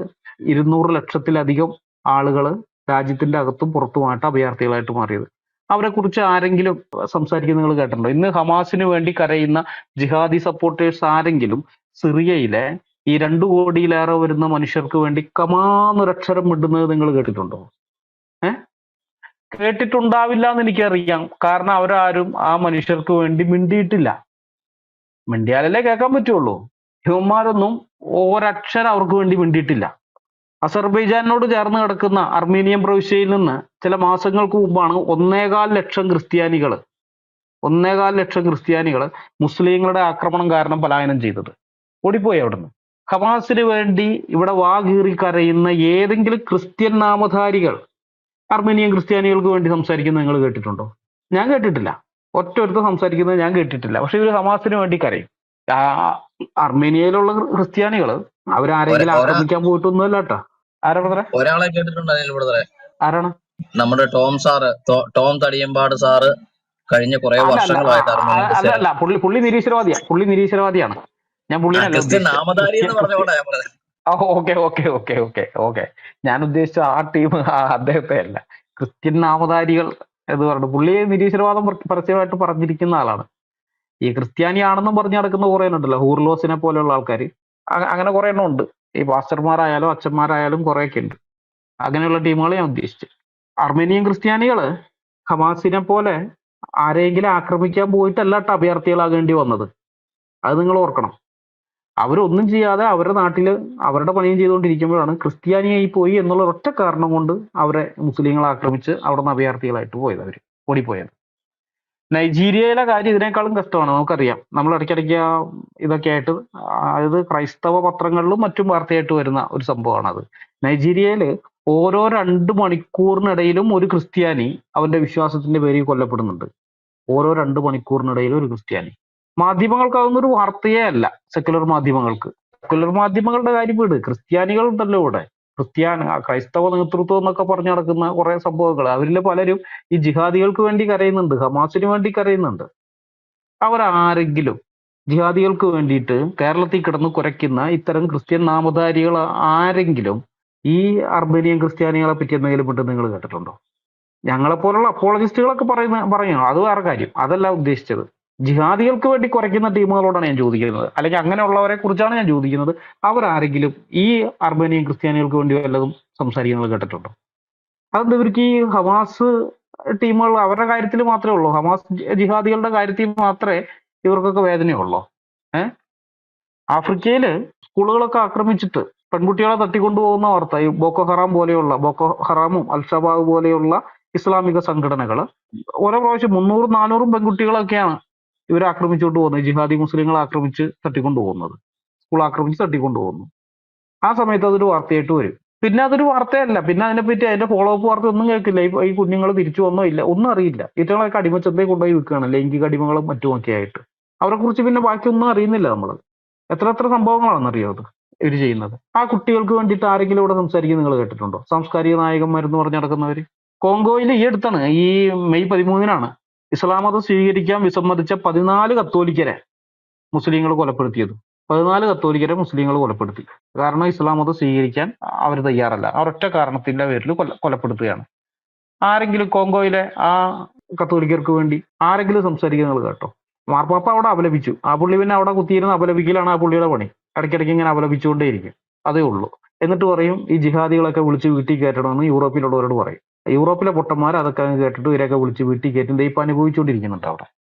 200 ലക്ഷത്തിലധികം ആളുകൾ രാജ്യത്തിന്റെ അകത്തും പുറത്തുമായിട്ട് അഭയാർത്ഥികളായിട്ട് മാറിയത്. അവരെ കുറിച്ച് ആരെങ്കിലും സംസാരിക്കുന്നത് നിങ്ങൾ കേട്ടിട്ടുണ്ടോ? ഇന്ന് ഹമാസിന് വേണ്ടി കരയുന്ന ജിഹാദി സപ്പോർട്ടേഴ്സ് ആരെങ്കിലും സിറിയയിലെ ഈ 2 കോടിയിലേറെ വരുന്ന മനുഷ്യർക്ക് വേണ്ടി കമാന്നൊരക്ഷരം മിണ്ടുന്നത് നിങ്ങൾ കേട്ടിട്ടുണ്ടോ? കേട്ടിട്ടുണ്ടാവില്ല എന്ന് എനിക്കറിയാം. കാരണം അവരാരും ആ മനുഷ്യർക്ക് വേണ്ടി മിണ്ടിയിട്ടില്ല. മിണ്ടിയാലല്ലേ കേൾക്കാൻ പറ്റുള്ളൂ. ഇവന്മാരൊന്നും ഒരക്ഷരം അവർക്ക് വേണ്ടി മിണ്ടിയിട്ടില്ല. അസർബൈജാനോട് ചേർന്ന് കിടക്കുന്ന അർമീനിയൻ പ്രവിശ്യയിൽ നിന്ന് ചില മാസങ്ങൾക്ക് മുമ്പാണ് 1.25 ലക്ഷം ക്രിസ്ത്യാനികൾ മുസ്ലിങ്ങളുടെ ആക്രമണം കാരണം പലായനം ചെയ്തത്, ഓടിപ്പോയി അവിടുന്ന്. ഹമാസിന് വേണ്ടി ഇവിടെ വാകീറി കരയുന്ന ഏതെങ്കിലും ക്രിസ്ത്യൻ നാമധാരികൾ അർമേനിയൻ ക്രിസ്ത്യാനികൾക്ക് വേണ്ടി സംസാരിക്കുന്നത് നിങ്ങൾ കേട്ടിട്ടുണ്ടോ? ഞാൻ കേട്ടിട്ടില്ല. ഒറ്റൊരുത്തം സംസാരിക്കുന്നത് ഞാൻ കേട്ടിട്ടില്ല. പക്ഷെ ഇവർ ഹമാസിന് വേണ്ടി കരയും. അർമേനിയയിലുള്ള ക്രിസ്ത്യാനികൾ അവരാരെങ്കിലും ആക്രമിക്കാൻ പോയിട്ടൊന്നുമല്ല കേട്ടോ. ആരാ ബ്രദറെ? ഒരാളെ കേട്ടിട്ടുണ്ട്. ആരാണ്? നമ്മുടെ ടോം തടിയമ്പാട് സാറ് കഴിഞ്ഞ കുറെ വർഷങ്ങളായിട്ട് അല്ല, പുള്ളി നിരീശ്വരവാദിയാണ്. ഞാൻ ക്രിസ്ത്യൻ നാമധാരി എന്ന് പറഞ്ഞോളാം. ഓക്കെ. ഞാൻ ഉദ്ദേശിച്ച ആ ടീം, അദ്ദേഹത്തെ അല്ല. ക്രിസ്ത്യൻ നാമധാരികൾ എന്ന് പറഞ്ഞു പുള്ളി നിരീശ്വരവാദം പരസ്യമായിട്ട് പറഞ്ഞിരിക്കുന്ന ആളാണ്. ഈ ക്രിസ്ത്യാനിയാണെന്നും പറഞ്ഞു നടക്കുന്ന കുറെ ഉണ്ടല്ലോ, ഹൂർലോസിനെ പോലെയുള്ള ആൾക്കാർ. അങ്ങനെ കുറെ എണ്ണം ഉണ്ട്. ഈ പാസ്റ്റർമാരായാലും അച്ഛന്മാരായാലും കുറെയൊക്കെ ഉണ്ട്. അങ്ങനെയുള്ള ടീമുകളെ ഞാൻ ഉദ്ദേശിച്ചു. അർമേനിയൻ ക്രിസ്ത്യാനികൾ ഹമാസിനെ പോലെ ആരെങ്കിലും ആക്രമിക്കാൻ പോയിട്ടല്ല അഭയാർത്ഥികളാകേണ്ടി വന്നത്. അത് നിങ്ങൾ ഓർക്കണം. അവരൊന്നും ചെയ്യാതെ അവരുടെ നാട്ടില് അവരുടെ പണിയും ചെയ്തുകൊണ്ടിരിക്കുമ്പോഴാണ് ക്രിസ്ത്യാനിയായി പോയി എന്നുള്ള ഒറ്റ കാരണം കൊണ്ട് അവരെ മുസ്ലിങ്ങൾ ആക്രമിച്ച് അവിടെ നിന്ന് അഭയാർത്ഥികളായിട്ട് പോയത്, അവർ ഓടിപ്പോയത്. നൈജീരിയയിലെ കാര്യം ഇതിനേക്കാളും കഷ്ടമാണ്. നമുക്കറിയാം, നമ്മൾ ഇടയ്ക്കിടയ്ക്ക് ഇതൊക്കെ ആയിട്ട്, അതായത് ക്രൈസ്തവ പത്രങ്ങളിലും മറ്റും വാർത്തയായിട്ട് വരുന്ന ഒരു സംഭവമാണ് അത്. നൈജീരിയയിൽ ഓരോ 2 മണിക്കൂറിനിടയിലും ഒരു ക്രിസ്ത്യാനി അവന്റെ വിശ്വാസത്തിന്റെ പേരിൽ കൊല്ലപ്പെടുന്നുണ്ട്. ഓരോ 2 മണിക്കൂറിനിടയിലും ഒരു ക്രിസ്ത്യാനി. മാധ്യമങ്ങൾക്ക് അതൊന്നൊരു വാർത്തയേ അല്ല. സെക്കുലർ മാധ്യമങ്ങൾക്ക്. സെക്കുലർ മാധ്യമങ്ങളുടെ കാര്യം വീട്, ക്രിസ്ത്യാനികളുണ്ടല്ലോ ഇവിടെ. ക്രൈസ്തവ നേതൃത്വം എന്നൊക്കെ പറഞ്ഞു നടക്കുന്ന കുറെ സംഭവങ്ങൾ, അവരിൽ പലരും ഈ ജിഹാദികൾക്ക് വേണ്ടി കരയുന്നുണ്ട്, ഹമാസിന് വേണ്ടി കരയുന്നുണ്ട്. അവരാരെങ്കിലും ജിഹാദികൾക്ക് വേണ്ടിയിട്ട് കേരളത്തിൽ കിടന്ന് കുരയ്ക്കുന്ന ഇത്തരം ക്രിസ്ത്യൻ നാമധാരികൾ ആരെങ്കിലും ഈ അർമേനിയൻ ക്രിസ്ത്യാനികളെ പറ്റി എന്തെങ്കിലും വിട്ട് നിങ്ങൾ കേട്ടിട്ടുണ്ടോ? ഞങ്ങളെപ്പോലുള്ള അപ്പോളജിസ്റ്റുകളൊക്കെ പറയണം, അത് വേറെ കാര്യം, അതല്ല ഉദ്ദേശിച്ചത്. ജിഹാദികൾക്ക് വേണ്ടി കുറയ്ക്കുന്ന ടീമുകളോടാണ് ഞാൻ ചോദിക്കുന്നത്, അല്ലെങ്കിൽ അങ്ങനെയുള്ളവരെ കുറിച്ചാണ് ഞാൻ ചോദിക്കുന്നത്. അവരാരെങ്കിലും ഈ അർമേനിയൻ ക്രിസ്ത്യാനികൾക്ക് വേണ്ടി വല്ലതും സംസാരിക്കുന്നത് കേട്ടിട്ടുണ്ടോ? അതെന്താ ഇവർക്ക് ഈ ഹമാസ് ടീമുകൾ അവരുടെ കാര്യത്തിൽ മാത്രമേ ഉള്ളൂ, ഹമാസ് ജിഹാദികളുടെ കാര്യത്തിൽ മാത്രമേ ഇവർക്കൊക്കെ വേദനയുള്ളൂ? ആഫ്രിക്കയില് സ്കൂളുകളൊക്കെ ആക്രമിച്ചിട്ട് പെൺകുട്ടികളെ തട്ടിക്കൊണ്ടുപോകുന്ന വാർത്ത, ഈ ബോക്കോ ഹറാമും അൽഷബാബ് പോലെയുള്ള ഇസ്ലാമിക സംഘടനകൾ ഓരോ പ്രാവശ്യം 300-400 പെൺകുട്ടികളൊക്കെയാണ് ഇവരെ ആക്രമിച്ചുകൊണ്ട് പോകുന്നത്, ജിഹാദി മുസ്ലിങ്ങളെ ആക്രമിച്ച് തട്ടിക്കൊണ്ടുപോകുന്നത്, സ്കൂൾ ആക്രമിച്ച് തട്ടിക്കൊണ്ടുപോകുന്നു. ആ സമയത്ത് അതൊരു വാർത്തയായിട്ട് വരും. പിന്നെ അതൊരു വാർത്തയല്ല, പിന്നെ അതിനെപ്പറ്റി അതിന്റെ ഫോളോ അപ്പ് വാർത്ത ഒന്നും കേൾക്കില്ല. ഈ കുഞ്ഞുങ്ങൾ തിരിച്ചു വന്നോ ഇല്ല ഒന്നും അറിയില്ല. ഇറ്റങ്ങളൊക്കെ അടിമച്ചന്തയിൽ കൊണ്ടുപോയി വിൽക്കുകയാണ്, ലൈംഗിക അടിമകളും മറ്റുമൊക്കെ ആയിട്ട്. അവരെ കുറിച്ച് പിന്നെ ബാക്കിയൊന്നും അറിയുന്നില്ല നമ്മൾ. എത്ര സംഭവങ്ങളാണെന്നറിയോ അത് ഇവർ ചെയ്യുന്നത്. ആ കുട്ടികൾക്ക് വേണ്ടിയിട്ട് ആരെങ്കിലും ഇവിടെ സംസാരിക്കുന്നത് നിങ്ങൾ കേട്ടിട്ടുണ്ടോ? സാംസ്കാരിക നായകന്മാരെന്ന് പറഞ്ഞ് നടക്കുന്നവര്. കോങ്കോയിൽ ഈ അടുത്താണ്, ഈ മെയ് 13-നാണ് ഇസ്ലാം മതം സ്വീകരിക്കാൻ വിസമ്മതിച്ച 14 കത്തോലിക്കരെ മുസ്ലിങ്ങൾ കൊലപ്പെടുത്തിയത്. 14 കത്തോലിക്കരെ മുസ്ലിങ്ങൾ കൊലപ്പെടുത്തി. കാരണം ഇസ്ലാം മതം സ്വീകരിക്കാൻ അവർ തയ്യാറല്ല. ഒരൊറ്റ കാരണത്തിന്റെ പേരിൽ കൊലപ്പെടുത്തുകയാണ്. ആരെങ്കിലും കോങ്കോയിലെ ആ കത്തോലിക്കർക്ക് വേണ്ടി ആരെങ്കിലും സംസാരിക്കുന്നത് കേട്ടോ? മാർപ്പാപ്പ അവിടെ അപലപിച്ചു. ആ പുള്ളി പിന്നെ അവിടെ കുത്തിയിരുന്ന് അപലപിക്കലാണ് ആ പുള്ളിയുടെ പണി. ഇടയ്ക്കിടയ്ക്ക് ഇങ്ങനെ അപലപിച്ചുകൊണ്ടേയിരിക്കും, അതേ ഉള്ളൂ. എന്നിട്ട് പറയും ഈ ജിഹാദികളൊക്കെ വിളിച്ച് വീട്ടിൽ കയറ്റണമെന്ന് യൂറോപ്പിലുള്ളവരോട് പറയും. യൂറോപ്പിലെ പൊട്ടന്മാർ അതൊക്കെ കേട്ടിട്ട് ഇവരൊക്കെ വിളിച്ച് വീട്ടിൽ കയറ്റും. ഇപ്പൊ അനുഭവിച്ചുകൊണ്ടിരിക്കുന്നുണ്ട് അവിടെ.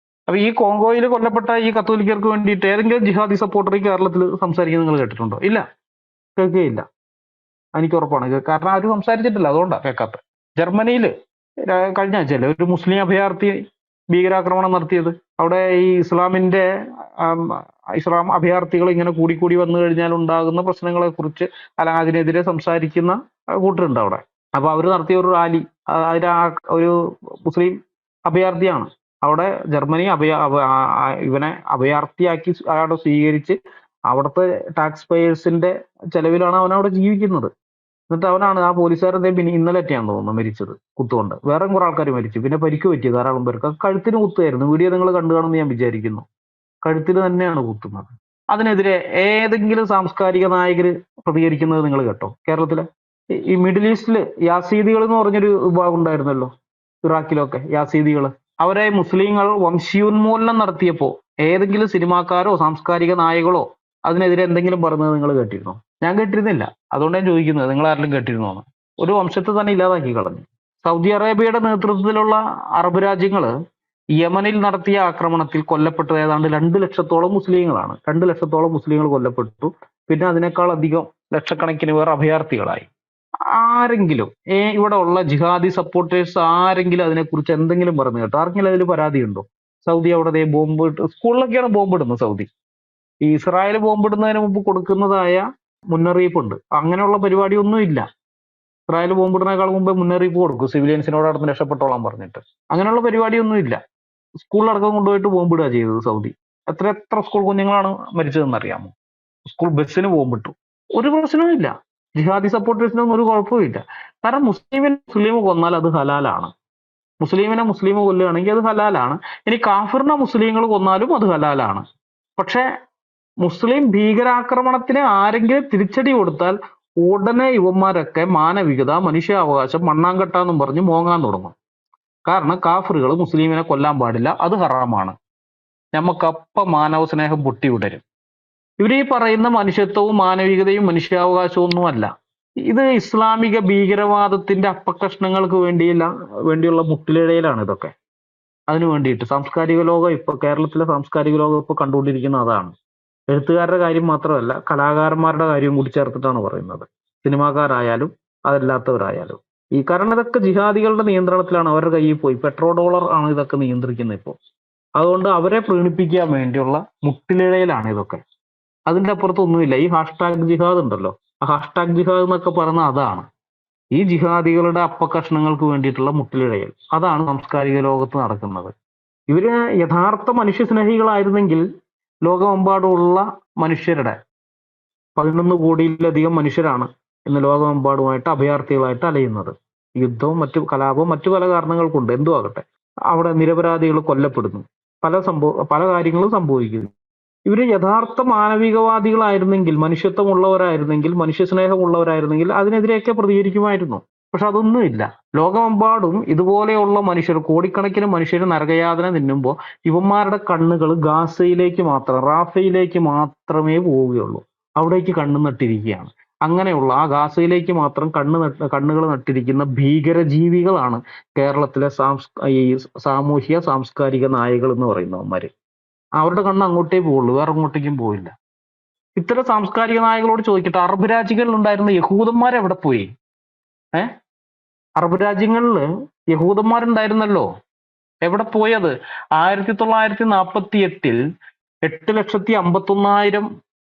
അപ്പൊ ഈ കോങ്കോയിൽ കൊല്ലപ്പെട്ട ഈ കത്തോലിക്കർക്ക് വേണ്ടിയിട്ട് ഏതെങ്കിലും ജിഹാദി സപ്പോർട്ടർ ഈ കേരളത്തിൽ സംസാരിക്കുന്നത് നിങ്ങൾ കേട്ടിട്ടുണ്ടോ? ഇല്ല, കേൾക്കുകയില്ല. എനിക്ക് ഉറപ്പാണ്, കാരണം ആരും സംസാരിച്ചിട്ടില്ല, അതുകൊണ്ടാണ് കേൾക്കാത്ത. ജർമ്മനിയിൽ കഴിഞ്ഞ ആഴ്ചയല്ലേ ഒരു മുസ്ലിം അഭയാർത്ഥി ഭീകരാക്രമണം നടത്തിയത്? അവിടെ ഈ ഇസ്ലാം അഭയാർത്ഥികൾ ഇങ്ങനെ കൂടി വന്നു കഴിഞ്ഞാൽ ഉണ്ടാകുന്ന പ്രശ്നങ്ങളെ കുറിച്ച് അല്ലെങ്കിൽ അതിനെതിരെ സംസാരിക്കുന്ന കൂട്ടരുണ്ട് അവിടെ. അപ്പൊ അവർ നടത്തിയ ഒരു റാലി, അതിന് ഒരു മുസ്ലിം അഭയാർത്ഥിയാണ്. അവിടെ ജർമ്മനി ഇവനെ അഭയാർത്ഥിയാക്കി അയാളെ സ്വീകരിച്ച് അവിടുത്തെ ടാക്സ് പേയേഴ്സിന്റെ ചെലവിലാണ് അവൻ അവിടെ ജീവിക്കുന്നത്. എന്നിട്ട് അവനാണ് ആ പോലീസുകാരൻ പിന്നെ ഇന്നലെയൊക്കെയാണെന്ന് തോന്നുന്നു മരിച്ചത്, കുത്തുകൊണ്ട്. വേറെ കുറെ ആൾക്കാർ മരിച്ചു, പിന്നെ പരിക്ക് പറ്റി ധാരാളം പേർക്ക്. കഴുത്തിന് കുത്തുമായിരുന്നു. വീഡിയോ നിങ്ങൾ കണ്ടു കാണുമെന്ന് ഞാൻ വിചാരിക്കുന്നു. കഴുത്തിൽ തന്നെയാണ് കുത്തുന്നത്. അതിനെതിരെ ഏതെങ്കിലും സാംസ്കാരിക നായകര് പ്രതികരിക്കുന്നത് നിങ്ങൾ കേട്ടോ? കേരളത്തിലെ ഈ മിഡിൽ ഈസ്റ്റില് യാസീദികൾ എന്ന് പറഞ്ഞൊരു വിഭാഗം ഉണ്ടായിരുന്നല്ലോ, ഇറാഖിലൊക്കെ യാസീദികൾ. അവരെ മുസ്ലിങ്ങൾ വംശീയോന്മൂലനം നടത്തിയപ്പോ ഏതെങ്കിലും സിനിമാക്കാരോ സാംസ്കാരിക നായകളോ അതിനെതിരെ എന്തെങ്കിലും പറഞ്ഞത് നിങ്ങൾ കേട്ടിരുന്നോ? ഞാൻ കേട്ടിരുന്നില്ല. അതുകൊണ്ട് ഞാൻ ചോദിക്കുന്നത്, നിങ്ങൾ ആരെങ്കിലും കേട്ടിരുന്നോ? ഒരു വംശത്തെ തന്നെ ഇല്ലാതാക്കി കളഞ്ഞു. സൗദി അറേബ്യയുടെ നേതൃത്വത്തിലുള്ള അറബ് രാജ്യങ്ങള് യമനിൽ നടത്തിയ ആക്രമണത്തിൽ കൊല്ലപ്പെട്ടത് ഏതാണ്ട് 2 ലക്ഷത്തോളം മുസ്ലിങ്ങളാണ്. 2 ലക്ഷത്തോളം മുസ്ലിങ്ങൾ കൊല്ലപ്പെട്ടു. പിന്നെ അതിനേക്കാൾ അധികം ലക്ഷക്കണക്കിന് പേർ അഭയാർത്ഥികളായി. ആരെങ്കിലും ഇവിടെ ഉള്ള ജിഹാദി സപ്പോർട്ടേഴ്സ് ആരെങ്കിലും അതിനെക്കുറിച്ച് എന്തെങ്കിലും പറഞ്ഞു കേട്ടോ? ആർക്കെങ്കിലും അതിൽ പരാതിയുണ്ടോ? സൗദി അവിടെ ബോംബ് സ്കൂളിലൊക്കെയാണ് ബോംബിടുന്നത് സൗദി. ഈ ഇസ്രായേൽ ബോംബിടുന്നതിന് മുമ്പ് കൊടുക്കുന്നതായ മുന്നറിയിപ്പുണ്ട്. അങ്ങനെയുള്ള പരിപാടിയൊന്നും ഇല്ല. ഇസ്രായേൽ ബോംബിടുന്നതിനേക്കാൾ മുമ്പ് മുന്നറിയിപ്പ് കൊടുക്കും സിവിലിയൻസിനോട് അവിടെ രക്ഷപ്പെട്ടോളാൻ പറഞ്ഞിട്ട്. അങ്ങനെയുള്ള പരിപാടിയൊന്നും ഇല്ല. സ്കൂളിലടക്കം കൊണ്ടുപോയിട്ട് ബോംബിടുക ചെയ്തത് സൗദി. എത്ര സ്കൂൾ കുഞ്ഞുങ്ങളാണ് മരിച്ചതെന്ന് അറിയാമോ? സ്കൂൾ ബസ്സിന് ബോംബിട്ടു. ഒരു പ്രശ്നവും ഇല്ല. ജിഹാദി സപ്പോർട്ടേഴ്സിനൊന്നും ഒരു കുഴപ്പമില്ല. കാരണം മുസ്ലിം കൊന്നാൽ അത് ഹലാലാണ്. മുസ്ലിം കൊല്ലുകയാണെങ്കിൽ അത് ഹലാലാണ്. ഇനി കാഫിറിനെ മുസ്ലിങ്ങൾ കൊന്നാലും അത് ഹലാലാണ്. പക്ഷെ മുസ്ലിം ഭീകരാക്രമണത്തിന് ആരെങ്കിലും തിരിച്ചടി കൊടുത്താൽ ഉടനെ ഇവന്മാരൊക്കെ മാനവികത, മനുഷ്യാവകാശം, മണ്ണാങ്കട്ടാന്നും പറഞ്ഞ് മോങ്ങാൻ തുടങ്ങും. കാരണം കാഫിറുകൾ മുസ്ലിമിനെ കൊല്ലാൻ പാടില്ല, അത് ഹറാമാണ്. നമുക്കപ്പം മാനവ സ്നേഹം പൊട്ടി വിടരും. ഇവരീ പറയുന്ന മനുഷ്യത്വവും മാനവികതയും മനുഷ്യാവകാശവും ഒന്നുമല്ല. ഇത് ഇസ്ലാമിക ഭീകരവാദത്തിന്റെ അപ്പകഷ്ണങ്ങൾക്ക് വേണ്ടിയുള്ള മുട്ടിലിഴയിലാണ് ഇതൊക്കെ. അതിനു വേണ്ടിയിട്ട് സാംസ്കാരിക ലോകം കേരളത്തിലെ സാംസ്കാരിക ലോകം ഇപ്പൊ കണ്ടുകൊണ്ടിരിക്കുന്ന അതാണ്. എഴുത്തുകാരുടെ കാര്യം മാത്രമല്ല, കലാകാരന്മാരുടെ കാര്യവും കൂടി ചേർത്തിട്ടാണ് പറയുന്നത്. സിനിമാക്കാരായാലും അതല്ലാത്തവരായാലും. കാരണം ഇതൊക്കെ ജിഹാദികളുടെ നിയന്ത്രണത്തിലാണ്, അവരുടെ കയ്യിൽ പോയി. പെട്രോ ഡോളർ ആണ് ഇതൊക്കെ നിയന്ത്രിക്കുന്നത് ഇപ്പോൾ. അതുകൊണ്ട് അവരെ പ്രീണിപ്പിക്കാൻ വേണ്ടിയുള്ള മുട്ടിലിഴയിലാണ് ഇതൊക്കെ. അതിന്റെ അപ്പുറത്തൊന്നുമില്ല. ഈ ഹാഷ്ടാഗ് ജിഹാദ് ഉണ്ടല്ലോ, ആ ഹാഷ്ടാഗ് ജിഹാദ് എന്നൊക്കെ പറയുന്ന അതാണ്. ഈ ജിഹാദികളുടെ അപ്പകഷ്ണങ്ങൾക്ക് വേണ്ടിയിട്ടുള്ള മുട്ടിലിഴയൽ. അതാണ് സാംസ്കാരിക ലോകത്ത് നടക്കുന്നത്. ഇവര് യഥാർത്ഥ മനുഷ്യസ്നേഹികളായിരുന്നെങ്കിൽ ലോകമെമ്പാടുമുള്ള മനുഷ്യരുടെ 11 കോടിയിലധികം മനുഷ്യരാണ് ഇന്ന് ലോകമെമ്പാടുമായിട്ട് അഭയാർത്ഥികളായിട്ട് അലയുന്നത്. യുദ്ധവും മറ്റു കലാപവും മറ്റു പല കാരണങ്ങൾ കൊണ്ട് എന്തു ആകട്ടെ അവിടെ നിരപരാധികൾ കൊല്ലപ്പെടുന്നു, പല കാര്യങ്ങളും സംഭവിക്കുന്നു. ഇവര് യഥാർത്ഥ മാനവികവാദികളായിരുന്നെങ്കിൽ, മനുഷ്യത്വമുള്ളവരായിരുന്നെങ്കിൽ, മനുഷ്യസ്നേഹമുള്ളവരായിരുന്നെങ്കിൽ അതിനെതിരെയൊക്കെ പ്രതികരിക്കുമായിരുന്നു. പക്ഷെ അതൊന്നുമില്ല. ലോകമെമ്പാടും ഇതുപോലെയുള്ള മനുഷ്യർ, കോടിക്കണക്കിന് മനുഷ്യർ നരകയാതന തിന്നുമ്പോൾ ഇവന്മാരുടെ കണ്ണുകൾ ഗാസയിലേക്ക് മാത്രം, റാഫയിലേക്ക് മാത്രമേ പോവുകയുള്ളൂ. അവിടേക്ക് കണ്ണു നട്ടിരിക്കുകയാണ്. അങ്ങനെയുള്ള ആ ഗാസയിലേക്ക് മാത്രം കണ്ണുകൾ നട്ടിരിക്കുന്ന ഭീകരജീവികളാണ് കേരളത്തിലെ ഈ സാമൂഹ്യ സാംസ്കാരിക നായകൾ എന്ന് പറയുന്നവന്മാര്. അവരുടെ കണ്ണ് അങ്ങോട്ടേ പോവുള്ളൂ, വേറെ അങ്ങോട്ടേക്കും പോയില്ല. ഇത്തരം സാംസ്കാരിക നായകളോട് ചോദിക്കട്ടെ, അറബ് രാജ്യങ്ങളിൽ ഉണ്ടായിരുന്ന യഹൂദന്മാർ എവിടെ പോയി? അറബ് രാജ്യങ്ങളിൽ യഹൂദന്മാരുണ്ടായിരുന്നല്ലോ, എവിടെ പോയത്? 1948 8,51,000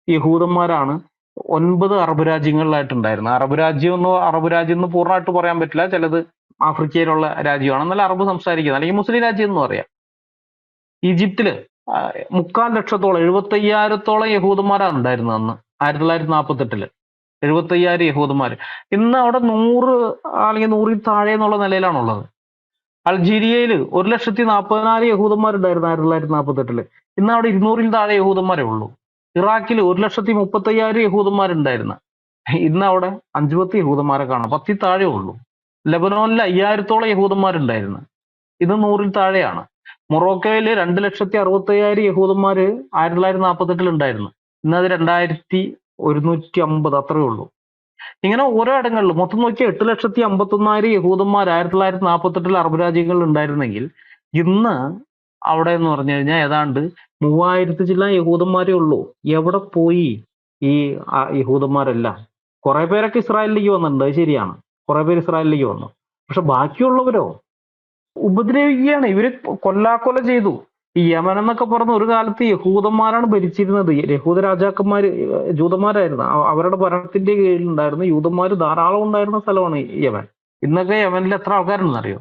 യഹൂദന്മാരാണ് 9 അറബ് രാജ്യങ്ങളിലായിട്ടുണ്ടായിരുന്നത്. അറബ് രാജ്യം എന്ന് പൂർണ്ണമായിട്ട് പറയാൻ പറ്റില്ല, ചിലത് ആഫ്രിക്കയിലുള്ള രാജ്യമാണ്, എന്നാൽ അറബ് സംസാരിക്കുന്നത്, അല്ലെങ്കിൽ മുസ്ലിം രാജ്യം എന്ന് പറയാം. ഈജിപ്തില് 3,400,000 75,000 യഹൂദന്മാരാണ് ഉണ്ടായിരുന്നത് അന്ന് 1948 75,000 യഹൂദന്മാർ. ഇന്ന് അവിടെ 100 അല്ലെങ്കിൽ 100-ൽ താഴെ എന്നുള്ള നിലയിലാണുള്ളത്. അൾജീരിയയിൽ 1,40,000 യഹൂദന്മാരുണ്ടായിരുന്നു 1948. ഇന്ന് അവിടെ 200-ൽ താഴെ യഹൂദന്മാരേ ഉള്ളൂ. ഇറാഖിൽ 1,35,000 യഹൂദന്മാരുണ്ടായിരുന്നു. ഇന്ന് അവിടെ 5-10 യഹൂദന്മാരെ കാണാം, 10-ൽ താഴെ ഉള്ളൂ. ലെബനോനിൽ 5,000-ഓളം യഹൂദന്മാരുണ്ടായിരുന്നു, ഇത് 100-ൽ താഴെയാണ്. മൊറോക്കോയിൽ 2,60,000 യഹൂദന്മാര് 1948 ഉണ്ടായിരുന്നു, ഇന്നത് 2,150 അത്രേ ഉള്ളൂ. ഇങ്ങനെ ഓരോ ഇടങ്ങളിലും മൊത്തം നോക്കിയാൽ 8,51,000 യഹൂദന്മാർ 1948 അറബ് രാജ്യങ്ങളിൽ ഉണ്ടായിരുന്നെങ്കിൽ ഇന്ന് അവിടെ എന്ന് പറഞ്ഞു കഴിഞ്ഞാൽ ഏതാണ്ട് 3,000 ചില യഹൂദന്മാരേ ഉള്ളൂ. എവിടെ പോയി ഈ യഹൂദന്മാരെല്ലാം? കുറെ പേരൊക്കെ ഇസ്രായേലിലേക്ക് വന്നിട്ടുണ്ട്, അത് ശരിയാണ്, കുറെ പേര് ഇസ്രായേലിലേക്ക് വന്നു. പക്ഷെ ബാക്കിയുള്ളവരോ? ഉപദ്രവിക്കുകയാണ്, ഇവര് കൊല്ലാക്കൊല ചെയ്തു. ഈ യമൻ എന്നൊക്കെ പറഞ്ഞ ഒരു കാലത്ത് യഹൂദന്മാരാണ് ഭരിച്ചിരുന്നത്, യഹൂദ രാജാക്കന്മാര് ജൂതന്മാരായിരുന്നു, അവരുടെ ഭരണത്തിന്റെ കീഴിലുണ്ടായിരുന്നു യൂതന്മാര് ധാരാളം ഉണ്ടായിരുന്ന സ്ഥലമാണ് യമൻ. ഇന്നൊക്കെ യമനിൽ എത്ര ആൾക്കാരുണ്ടെന്ന് അറിയോ?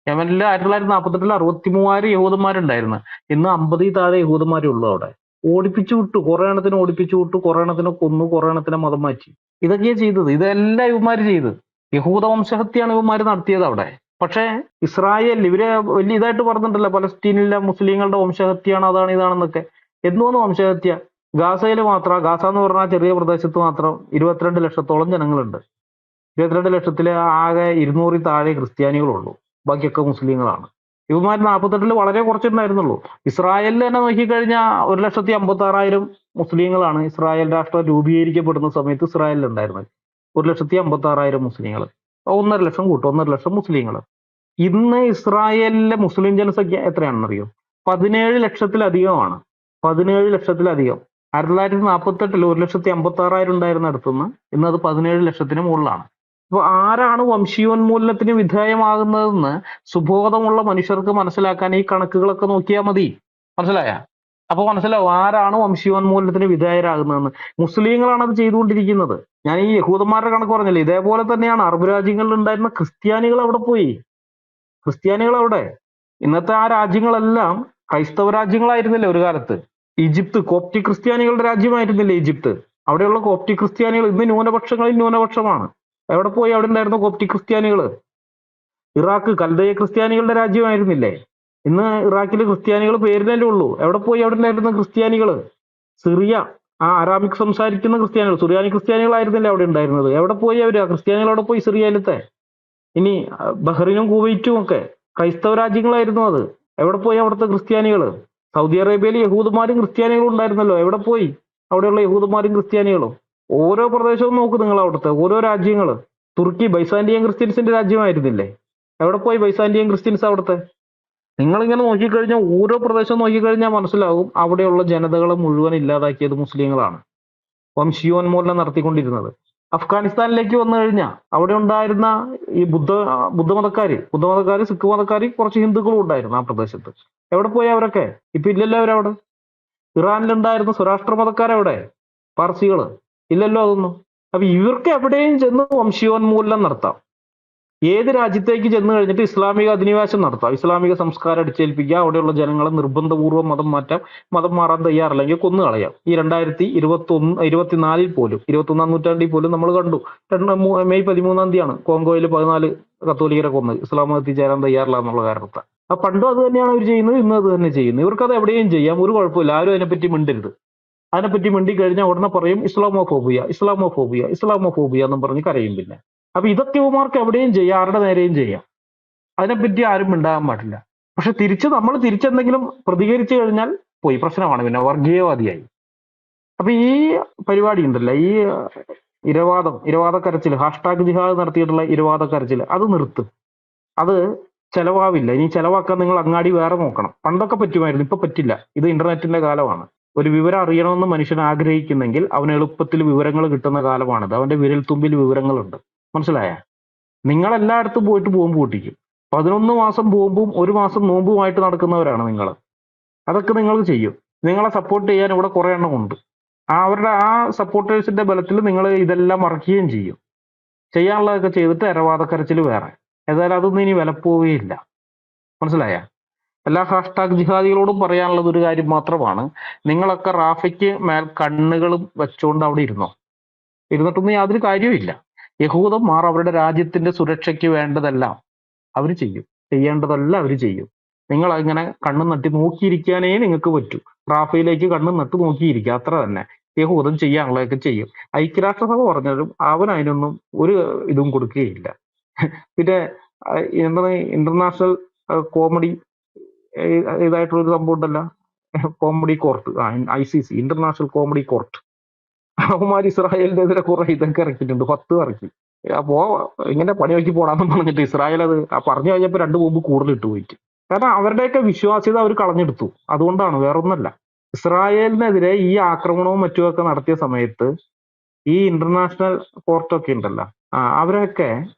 യമനിൽ 1948 63,000 യഹൂദന്മാരുണ്ടായിരുന്നു, ഇന്ന് 50-ൽ താഴെ യഹൂദന്മാരേ ഉള്ളൂ. അവിടെ ഓടിപ്പിച്ചു വിട്ടു, കുറെ എണ്ണത്തിന് ഓടിപ്പിച്ചു വിട്ടു, കുറെ എണ്ണത്തിനെ കൊന്നു, കുറെ എണ്ണത്തിനെ മതം മാറ്റി. ഇതൊക്കെയാ ചെയ്തത്, ഇതെല്ലാം ഇവന്മാര് ചെയ്തത്. യഹൂദ വംശഹത്യാണ് ഇവന്മാര് നടത്തിയത് അവിടെ. പക്ഷേ ഇസ്രായേൽ ഇവര് വലിയ ഇതായിട്ട് പറഞ്ഞിട്ടുണ്ടല്ലോ, പലസ്തീനിലെ മുസ്ലിങ്ങളുടെ വംശഹത്യാണ്, അതാണ് ഇതാണെന്നൊക്കെ. എന്തോന്ന് വംശഹത്യ? ഗാസയിൽ മാത്രം, ഗാസ എന്ന് പറഞ്ഞാൽ ചെറിയ പ്രദേശത്ത് മാത്രം 22 ലക്ഷത്തോളം ജനങ്ങളുണ്ട്. 22 ലക്ഷത്തില് ആകെ 200-ൽ താഴെ ക്രിസ്ത്യാനികളുള്ളൂ, ബാക്കിയൊക്കെ മുസ്ലിങ്ങളാണ്. ഇവന്മാർ 48-ൽ വളരെ കുറച്ചുണ്ടായിരുന്നുള്ളൂ. ഇസ്രായേലിൽ തന്നെ നോക്കിക്കഴിഞ്ഞാൽ 1,56,000 മുസ്ലിങ്ങളാണ് ഇസ്രായേൽ രാഷ്ട്രം രൂപീകരിക്കപ്പെടുന്ന സമയത്ത് ഇസ്രായേലിൽ ഉണ്ടായിരുന്നത്. 1,56,000 മുസ്ലിങ്ങൾ, 1.5 ലക്ഷം കൂട്ടും, 1.5 ലക്ഷം മുസ്ലിങ്ങൾ. ഇന്ന് ഇസ്രായേലിലെ മുസ്ലിം ജനസംഖ്യ എത്രയാണെന്നറിയോ? 17 ലക്ഷത്തിലധികമാണ്. 17 ലക്ഷത്തിലധികം. 1948 1,56,000 ഉണ്ടായിരുന്ന അടുത്തുനിന്ന് ഇന്ന് അത് 17 ലക്ഷത്തിന് മുകളിലാണ്. അപ്പൊ ആരാണ് വംശീയോന്മൂലനത്തിന് വിധേയമാകുന്നതെന്ന് സുബോധമുള്ള മനുഷ്യർക്ക് മനസ്സിലാക്കാൻ ഈ കണക്കുകളൊക്കെ നോക്കിയാൽ മതി. മനസ്സിലായ? അപ്പൊ മനസ്സിലാവും ആരാണ് വംശീയോന്മൂലനത്തിന് വിധേയരാകുന്നതെന്ന്. മുസ്ലിങ്ങളാണ് അത് ചെയ്തുകൊണ്ടിരിക്കുന്നത്. ഞാൻ ഈ യഹൂദന്മാരുടെ കണക്ക് പറഞ്ഞില്ലേ, ഇതേപോലെ തന്നെയാണ് അറബ് രാജ്യങ്ങളിൽ ഉണ്ടായിരുന്ന ക്രിസ്ത്യാനികൾ അവിടെ പോയി. ക്രിസ്ത്യാനികൾ അവിടെ, ഇന്നത്തെ ആ രാജ്യങ്ങളെല്ലാം ക്രൈസ്തവ രാജ്യങ്ങളായിരുന്നില്ലേ ഒരു കാലത്ത്. ഈജിപ്ത് കോപ്റ്റിക് ക്രിസ്ത്യാനികളുടെ രാജ്യമായിരുന്നില്ലേ ഈജിപ്ത്? അവിടെയുള്ള കോപ്റ്റിക് ക്രിസ്ത്യാനികൾ ഇന്ന് ന്യൂനപക്ഷങ്ങളിൽ ന്യൂനപക്ഷമാണ്. എവിടെ പോയി അവിടെ ഉണ്ടായിരുന്ന കോപ്റ്റിക് ക്രിസ്ത്യാനികൾ? ഇറാഖ് കൽദയ ക്രിസ്ത്യാനികളുടെ രാജ്യമായിരുന്നില്ലേ? ഇന്ന് ഇറാഖിൽ ക്രിസ്ത്യാനികൾ പേരിലല്ലേ ഉള്ളൂ, എവിടെ പോയി അവിടെ ഉണ്ടായിരുന്ന ക്രിസ്ത്യാനികൾ? സിറിയ, ആ അറാബിക് സംസാരിക്കുന്ന ക്രിസ്ത്യാനികൾ, സുറിയാനി ക്രിസ്ത്യാനികളായിരുന്നില്ലേ അവിടെ ഉണ്ടായിരുന്നത്? എവിടെ പോയി അവര്? ക്രിസ്ത്യാനികൾ അവിടെ പോയി സിറിയയിലത്തെ. ഇനി ബഹ്റിനും കുവൈറ്റും ഒക്കെ ക്രൈസ്തവ രാജ്യങ്ങളായിരുന്നു അത്, എവിടെ പോയി അവിടുത്തെ ക്രിസ്ത്യാനികൾ? സൗദി അറേബ്യയിൽ യഹൂദന്മാരും ക്രിസ്ത്യാനികളും ഉണ്ടായിരുന്നല്ലോ, എവിടെ പോയി അവിടെയുള്ള യഹൂദന്മാരും ക്രിസ്ത്യാനികളും? ഓരോ പ്രദേശവും നോക്ക് നിങ്ങൾ, അവിടുത്തെ ഓരോ രാജ്യങ്ങൾ. തുർക്കി ബൈസാൻഡിയൻ ക്രിസ്ത്യൻസിന്റെ രാജ്യമായിരുന്നില്ലേ, എവിടെ പോയി ബൈസാൻഡിയൻ ക്രിസ്ത്യൻസ് അവിടുത്തെ? നിങ്ങളിങ്ങനെ നോക്കിക്കഴിഞ്ഞാൽ ഓരോ പ്രദേശം നോക്കിക്കഴിഞ്ഞാൽ മനസ്സിലാവും അവിടെയുള്ള ജനതകളെ മുഴുവൻ ഇല്ലാതാക്കിയത് മുസ്ലിങ്ങളാണ്, വംശീയോന്മൂലനം നടത്തിക്കൊണ്ടിരുന്നത്. അഫ്ഗാനിസ്ഥാനിലേക്ക് വന്നു കഴിഞ്ഞാൽ അവിടെ ഉണ്ടായിരുന്ന ഈ ബുദ്ധമതക്കാര്, സിഖ് മതക്കാര്, കുറച്ച് ഹിന്ദുക്കളും ഉണ്ടായിരുന്നു ആ പ്രദേശത്ത്. എവിടെ പോയി അവരൊക്കെ? ഇപ്പൊ ഇല്ലല്ലോ അവരവിടെ. ഇറാനിലുണ്ടായിരുന്ന സ്വരാഷ്ട്ര മതക്കാരെവിടെ? പാർസികള്, ഇല്ലല്ലോ അതൊന്നും. അപ്പൊ ഇവർക്ക് എവിടെയും ചെന്ന് വംശീയോന്മൂലനം നടത്താം. ഏത് രാജ്യത്തേക്ക് ചെന്ന് കഴിഞ്ഞിട്ട് ഇസ്ലാമിക അധിനിവേശം നടത്താം, ഇസ്ലാമിക സംസ്കാരം അടിച്ചേൽപ്പിക്കുക, അവിടെയുള്ള ജനങ്ങളെ നിർബന്ധപൂർവ്വം മതം മാറ്റാം, മതം മാറാൻ തയ്യാറില്ലെങ്കിൽ കൊന്നു കളയാം. ഈ 2024 പോലും, 21-ാം നൂറ്റാണ്ടിൽ പോലും നമ്മൾ കണ്ടു. മെയ് 13-ാം തീയതിയാണ് കോങ്കോയിൽ 14 കത്തോലിക്കരെ കൊന്നത്, ഇസ്ലാം മതത്തിൽ ചേരാൻ തയ്യാറില്ല എന്നുള്ള കാരണത്താൽ. ആ പണ്ടും അത് തന്നെയാണ് അവർ ചെയ്യുന്നത്, ഇന്നും അത് തന്നെ ചെയ്യുന്നത്. ഇവർക്കത് എവിടെയും ചെയ്യാം, ഒരു കുഴപ്പമില്ല. ആരും അതിനെപ്പറ്റി മിണ്ടരുത്. അതിനെപ്പറ്റി മിണ്ടി കഴിഞ്ഞാൽ ഉടനെ പറയും ഇസ്ലാമോഫോബിയ, ഇസ്ലാമോഫോബിയ, ഇസ്ലാമോഫോബിയ എന്നും പറഞ്ഞ് കരയും. പിന്നെ അപ്പൊ ഇതൊക്കെ ഇവന്മാർക്ക് എവിടെയും ചെയ്യാം, ആരുടെ നേരെയും ചെയ്യാം. അതിനെപ്പറ്റി ആരും മിണ്ടാകാൻ പാടില്ല. പക്ഷെ നമ്മൾ തിരിച്ചെന്തെങ്കിലും പ്രതികരിച്ചു കഴിഞ്ഞാൽ പോയി പ്രശ്നമാണ്, പിന്നെ വർഗീയവാദിയായി. അപ്പൊ ഈ പരിപാടി ഉണ്ടല്ലോ, ഈ ഇരവാദക്കരച്ചിൽ, #ജിഹാദ് നടത്തിയിട്ടുള്ള ഇരവാദക്കരച്ചിൽ, അത് നിർത്ത്. അത് ചെലവാവില്ല. ഇനി ചെലവാക്കാൻ നിങ്ങൾ അങ്ങാടി വേറെ നോക്കണം. പണ്ടൊക്കെ പറ്റുമായിരുന്നു, ഇപ്പൊ പറ്റില്ല. ഇത് ഇന്റർനെറ്റിന്റെ കാലമാണ്. ഒരു വിവരം അറിയണമെന്ന് മനുഷ്യൻ ആഗ്രഹിക്കുന്നെങ്കിൽ അവന് എളുപ്പത്തിൽ വിവരങ്ങൾ കിട്ടുന്ന കാലമാണിത്. അവന്റെ വിരൽത്തുമ്പിൽ വിവരങ്ങളുണ്ട്. മനസ്സിലായ? നിങ്ങൾ എല്ലായിടത്തും പോയിട്ട് ബോംബ് പൊട്ടിക്കും. 11 മാസം ബോംബും 1 മാസം നോമ്പുമായിട്ട് നടക്കുന്നവരാണ് നിങ്ങൾ. അതൊക്കെ നിങ്ങൾ ചെയ്യും. നിങ്ങളെ സപ്പോർട്ട് ചെയ്യാൻ ഇവിടെ കുറെ എണ്ണം ഉണ്ട്. അവരുടെ ആ സപ്പോർട്ടേഴ്സിന്റെ ബലത്തിൽ നിങ്ങൾ ഇതെല്ലാം മറക്കുകയും ചെയ്യും. ചെയ്യാനുള്ളതൊക്കെ ചെയ്തിട്ട് ഇരവാദക്കരച്ചിൽ വേറെ. ഏതായാലും അതൊന്നും ഇനി വിലപ്പോവുകയില്ല. മനസ്സിലായ? എല്ലാ #ജിഹാദികളോടും പറയാനുള്ളത് ഒരു കാര്യം മാത്രമാണ്. നിങ്ങളൊക്കെ റാഫയ്ക്ക് മേൽ കണ്ണുകളും വെച്ചുകൊണ്ട് അവിടെ ഇരുന്നിട്ടൊന്നും യാതൊരു കാര്യവുമില്ല. യഹൂദന്മാർ അവരുടെ രാജ്യത്തിന്റെ സുരക്ഷയ്ക്ക് വേണ്ടതെല്ലാം അവർ ചെയ്യും, ചെയ്യേണ്ടതെല്ലാം അവർ ചെയ്യും. നിങ്ങൾ ഇങ്ങനെ കണ്ണും നട്ടി നോക്കിയിരിക്കാനേ നിങ്ങൾക്ക് പറ്റൂ. റാഫയിലേക്ക് കണ്ണും നട്ട് നോക്കിയിരിക്കുക, അത്ര തന്നെ. യഹൂദൻ ചെയ്യാനുള്ളതൊക്കെ ചെയ്യും. ഐക്യരാഷ്ട്രസഭ പറഞ്ഞാലും അവൻ അതിനൊന്നും ഒരു ഇതും കൊടുക്കുകയില്ല. പിന്നെ ഇന്റർനാഷണൽ കോമഡി ഇതായിട്ടുള്ളൊരു സംഭവം ഉണ്ടല്ലോ, comedy court, ICC, international comedy court. അവന്മാർ ഇസ്രായേലിന്റെ എതിരെ കുറെ ഇതൊക്കെ ഇറക്കിയിട്ടുണ്ട്, 10 ഇറക്കി. അപ്പോ ഇങ്ങനെ പണിയാക്കി പോടാന്ന് പറഞ്ഞിട്ട് ഇസ്രായേൽ അത് പറഞ്ഞു കഴിഞ്ഞപ്പോ 2 ബോംബ് കൂടുതൽ ഇട്ട് പോയിട്ട്. കാരണം അവരുടെയൊക്കെ വിശ്വാസ്യത അവർ കളഞ്ഞെടുത്തു. അതുകൊണ്ടാണ്, വേറൊന്നല്ല. ഇസ്രായേലിനെതിരെ ഈ ആക്രമണവും മറ്റുമൊക്കെ നടത്തിയ സമയത്ത് ഈ ഇന്റർനാഷണൽ കോർട്ടൊക്കെ ഉണ്ടല്ലോ, അവരൊക്കെ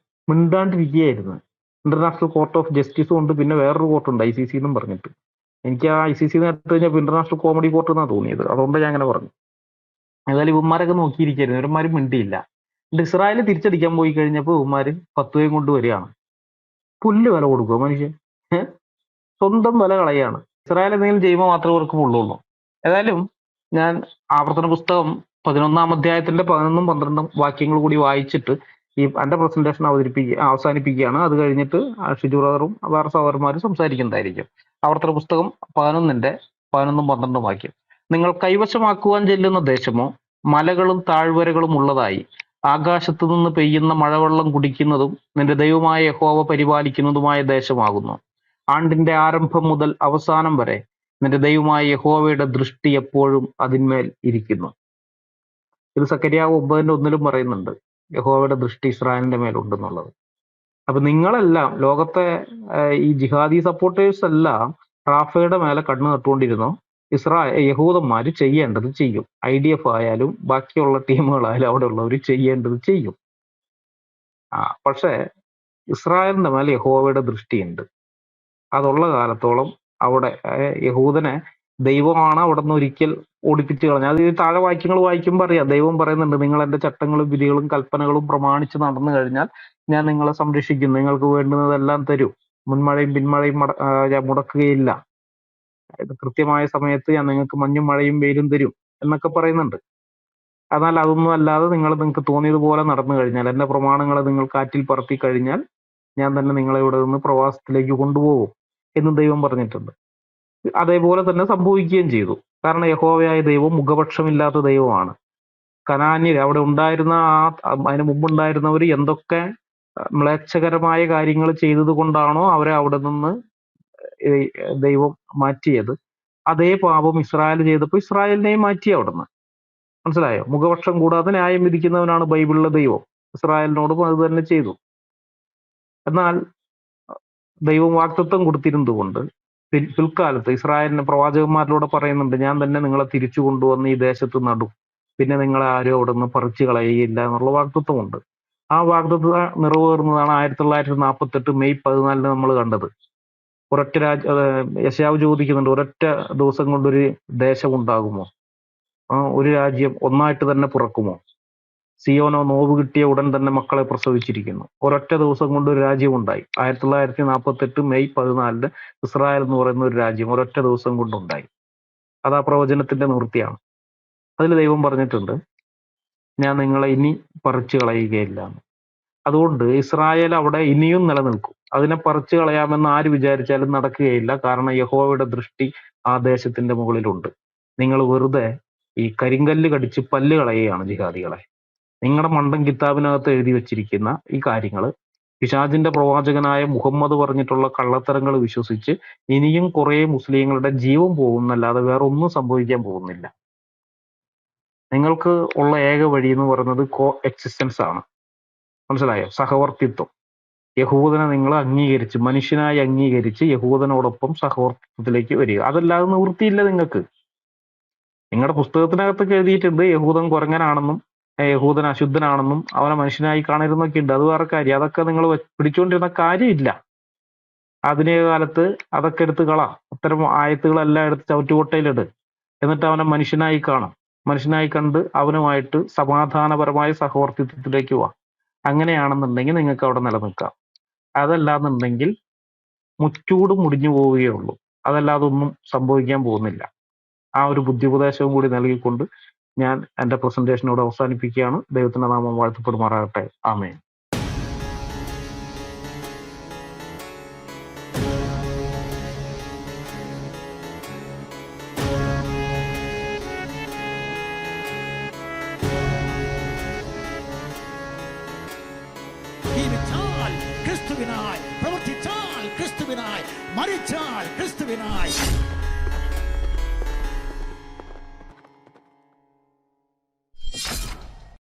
മിണ്ടാണ്ടിരിക്കുകയായിരുന്നു. ഇന്റർനാഷണൽ കോർട്ട് ഓഫ് ജസ്റ്റിസും ഉണ്ട്, പിന്നെ വേറൊരു കോർട്ടുണ്ട് ICC എന്നും പറഞ്ഞിട്ട്. എനിക്ക് ആ ICC നേരത്തെ കഴിഞ്ഞപ്പോൾ ഇന്റർനാഷണൽ കോമഡി കോർട്ട് എന്നാണ് തോന്നിയത്, അതുകൊണ്ട് ഞാൻ അങ്ങനെ പറഞ്ഞു. ഏതായാലും ഇവന്മാരൊക്കെ നോക്കിയിരിക്കായിരുന്നു, ഇവന്മാരും മിണ്ടിയില്ല. ഇസ്രായേൽ തിരിച്ചടിക്കാൻ പോയി കഴിഞ്ഞപ്പോൾ ഇവന്മാര് 10 കൊണ്ട് വരികയാണ്. പുല്ല് വില കൊടുക്കുക മനുഷ്യൻ, സ്വന്തം വില കളയാണ്. ഇസ്രായേൽ എന്തെങ്കിലും ചെയ്യുമ്പോൾ മാത്രമേ അവർക്ക് പുള്ളുള്ളൂ. ഏതായാലും ഞാൻ ആവർത്തന പുസ്തകം 11-ാം അധ്യായത്തിന്റെ 11ഉം 12ഉം വാക്യങ്ങൾ കൂടി വായിച്ചിട്ട് ഈ എന്റെ പ്രസന്റേഷൻ അവസാനിപ്പിക്കുകയാണ്. അത് കഴിഞ്ഞിട്ട് ഷിജു ബ്രദറും വേറെ സഹോദരന്മാരും സംസാരിക്കുന്നതായിരിക്കും. ആവർത്തന പുസ്തകം 11ന്റെ 11ഉം 12ഉം വാക്യം. നിങ്ങൾ കൈവശമാക്കുവാൻ ചെല്ലുന്ന ദേശമോ മലകളും താഴ്വരകളും ഉള്ളതായി ആകാശത്തു നിന്ന് പെയ്യുന്ന മഴവെള്ളം കുടിക്കുന്നതും നിന്റെ ദൈവമായ യഹോവ പരിപാലിക്കുന്നതുമായ ദേശമാകുന്നു. ആണ്ടിന്റെ ആരംഭം മുതൽ അവസാനം വരെ നിന്റെ ദൈവമായ യഹോവയുടെ ദൃഷ്ടി എപ്പോഴും അതിന്മേൽ ഇരിക്കുന്നു. ഇത് സക്കരിയാവ് 9:1 പറയുന്നുണ്ട്, യഹോവയുടെ ദൃഷ്ടി ഇസ്രായേലിന്റെ മേലുണ്ടെന്നുള്ളത്. അപ്പൊ നിങ്ങളെല്ലാം, ലോകത്തെ ഈ ജിഹാദി സപ്പോർട്ടേഴ്സ് എല്ലാം റാഫയുടെ മേലെ കണ്ണു നട്ടുകൊണ്ടിരുന്നു. യഹൂദന്മാര് ചെയ്യേണ്ടത് ചെയ്യും. IDF ആയാലും ബാക്കിയുള്ള ടീമുകളായാലും അവിടെ ഉള്ളവർ ചെയ്യേണ്ടത് ചെയ്യും. പക്ഷെ ഇസ്രായേലിന്റെ മേലെ യഹോവയുടെ ദൃഷ്ടിയുണ്ട്. അതുള്ള കാലത്തോളം അവിടെ യഹൂദനെ ദൈവമാണ് അവിടെ നിന്ന് ഒരിക്കൽ ഓടിപ്പിച്ച് കളഞ്ഞത്. അത് ഈ താഴെ വാക്യങ്ങൾ വായിക്കുമ്പോൾ അറിയാം, ദൈവം പറയുന്നുണ്ട്, നിങ്ങൾ എന്റെ ചട്ടങ്ങളും വിധികളും കൽപ്പനകളും പ്രമാണിച്ച് നടന്നു കഴിഞ്ഞാൽ ഞാൻ നിങ്ങളെ സംരക്ഷിക്കും, നിങ്ങൾക്ക് വേണ്ടുന്നതെല്ലാം തരും, മുൻമഴയും പിന്മഴയും മുടക്കുകയില്ല, കൃത്യമായ സമയത്ത് ഞാൻ നിങ്ങൾക്ക് മഞ്ഞും മഴയും വെയിലും തരും എന്നൊക്കെ പറയുന്നുണ്ട്. എന്നാൽ അതൊന്നും അല്ലാതെ നിങ്ങൾക്ക് തോന്നിയതുപോലെ നടന്നു കഴിഞ്ഞാൽ, എന്റെ പ്രമാണങ്ങളെ നിങ്ങൾ കാറ്റിൽ പറത്തി കഴിഞ്ഞാൽ ഞാൻ തന്നെ നിങ്ങളെ ഇവിടെ നിന്ന് പ്രവാസത്തിലേക്ക് കൊണ്ടുപോകും എന്നും ദൈവം പറഞ്ഞിട്ടുണ്ട്. അതേപോലെ തന്നെ സംഭവിക്കുകയും ചെയ്തു. കാരണം യഹോവയായ ദൈവം മുഖപക്ഷമില്ലാത്ത ദൈവമാണ്. കനാന്യർ അവിടെ ഉണ്ടായിരുന്ന അതിന് മുമ്പുണ്ടായിരുന്നവർ എന്തൊക്കെ മ്ലേച്ഛകരമായ കാര്യങ്ങൾ ചെയ്തത് കൊണ്ടാണോ അവരെ അവിടെ നിന്ന് ദൈവം മാറ്റിയത്, അതേ പാപം ഇസ്രായേൽ ചെയ്തപ്പോൾ ഇസ്രായേലിനെയും മാറ്റി അവിടെ നിന്ന്. മനസ്സിലായോ? മുഖപക്ഷം കൂടാതെ ന്യായം വിധിക്കുന്നവനാണ് ബൈബിളിലെ ദൈവം. ഇസ്രായേലിനോടും അത് തന്നെ ചെയ്തു. എന്നാൽ ദൈവം വാഗ്ദത്തം കൊടുത്തിരുന്നത് കൊണ്ട് പിൽക്കാലത്ത് ഇസ്രായേലിന് പ്രവാചകന്മാരിലൂടെ പറയുന്നുണ്ട്, ഞാൻ തന്നെ നിങ്ങളെ തിരിച്ചു കൊണ്ടുവന്ന് ഈ ദേശത്ത് നടും, പിന്നെ നിങ്ങളെ ആരും അവിടെ നിന്ന് പറിച്ചു കളയുകയില്ല എന്നുള്ള വാഗ്ദത്വമുണ്ട്. ആ വാഗ്ദത്ത നിറവേറുന്നതാണ് 1948 മെയ് 14 നമ്മൾ കണ്ടത്. ഒരൊറ്റ യെശയ്യാവ് ചോദിക്കുന്നുണ്ട്, ഒരൊറ്റ ദിവസം കൊണ്ടൊരു ദേശം ഉണ്ടാകുമോ? ഒരു രാജ്യം ഒന്നായിട്ട് തന്നെ പിറക്കുമോ? സിയോനോ നോവ് കിട്ടിയ ഉടൻ തന്നെ മക്കളെ പ്രസവിച്ചിരിക്കുന്നു. ഒരൊറ്റ ദിവസം കൊണ്ട് ഒരു രാജ്യമുണ്ടായി. 1948 മെയ് 14 ഇസ്രായേൽ എന്ന് പറയുന്ന ഒരു രാജ്യം ഒരൊറ്റ ദിവസം കൊണ്ടുണ്ടായി. അത് ആ പ്രവചനത്തിന്റെ നിവൃത്തിയാണ്. അതിൽ ദൈവം പറഞ്ഞിട്ടുണ്ട്, ഞാൻ നിങ്ങളെ ഇനി പറിച്ചു കളയുകയില്ല. അതുകൊണ്ട് ഇസ്രായേൽ അവിടെ ഇനിയും നിലനിൽക്കും. അതിനെ പറിച്ചു കളയാമെന്ന് ആര് വിചാരിച്ചാലും നടക്കുകയില്ല. കാരണം യഹോവയുടെ ദൃഷ്ടി ആ ദേശത്തിന്റെ മുകളിലുണ്ട്. നിങ്ങൾ വെറുതെ ഈ കരിങ്കല്ല് കടിച്ച് പല്ല് കളയുകയാണ് ജിഹാദികളെ. നിങ്ങളുടെ മണ്ടൻ കിതാബിനകത്ത് എഴുതി വെച്ചിരിക്കുന്ന ഈ കാര്യങ്ങൾ പിശാചിന്റെ പ്രവാചകനായ മുഹമ്മദ് പറഞ്ഞിട്ടുള്ള കള്ളത്തരങ്ങൾ വിശ്വസിച്ച് ഇനിയും കുറെ മുസ്ലിങ്ങളുടെ ജീവൻ പോകുന്നല്ലാതെ വേറെ ഒന്നും സംഭവിക്കാൻ പോകുന്നില്ല. നിങ്ങൾക്ക് ഉള്ള ഏക വഴി എന്ന് പറയുന്നത് കോ എക്സിസ്റ്റൻസ് ആണ്. മനസ്സിലായോ? സഹവർത്തിത്വം. യഹൂദനെ നിങ്ങൾ അംഗീകരിച്ച്, മനുഷ്യനായി അംഗീകരിച്ച് യഹൂദനോടൊപ്പം സഹവർത്തിത്വത്തിലേക്ക് വരിക. അതല്ലാതെ നിവൃത്തിയില്ല നിങ്ങൾക്ക്. നിങ്ങളുടെ പുസ്തകത്തിനകത്തൊക്കെ എഴുതിയിട്ടുണ്ട് യഹൂദൻ കുരങ്ങനാണെന്നും യഹൂദൻ അശുദ്ധനാണെന്നും അവനെ മനുഷ്യനായി കാണരുന്നൊക്കെ ഉണ്ട്. അത് വേറെ കാര്യം. അതൊക്കെ നിങ്ങൾ പിടിച്ചുകൊണ്ടിരുന്ന കാര്യമില്ല. ആധുനിക കാലത്ത് അതൊക്കെ എടുത്ത് കളാം. അത്തരം ആയത്തുകളെല്ലാം എടുത്ത് ചവിറ്റുകൊട്ടയിലിട്. എന്നിട്ട് അവനെ മനുഷ്യനായി കാണാം. മനുഷ്യനായി കണ്ട് അവനുമായിട്ട് സമാധാനപരമായ സഹവർത്തിത്വത്തിലേക്ക് പോവാം. അങ്ങനെയാണെന്നുണ്ടെങ്കിൽ നിങ്ങൾക്ക് അവിടെ നിലനിൽക്കാം. അതല്ലാന്നുണ്ടെങ്കിൽ മുച്ചൂട് മുടിഞ്ഞു പോവുകയുള്ളൂ. അതല്ലാതെ ഒന്നും സംഭവിക്കാൻ പോകുന്നില്ല. ആ ഒരു ബുദ്ധിപദേശവും കൂടി നൽകിക്കൊണ്ട് ഞാൻ എൻ്റെ പ്രസന്റേഷനോട് അവസാനിപ്പിക്കുകയാണ്. ദൈവത്തിന്റെ നാമം വാഴ്ത്തപ്പെടുമാറാകട്ടെ. ആമേൻ. ജീവിച്ചാൽ ക്രിസ്തുവിനായി, പ്രവർത്തിച്ചാൽ ക്രിസ്തുവിനായി, മരിച്ചാൽ ക്രിസ്തുവിനായി.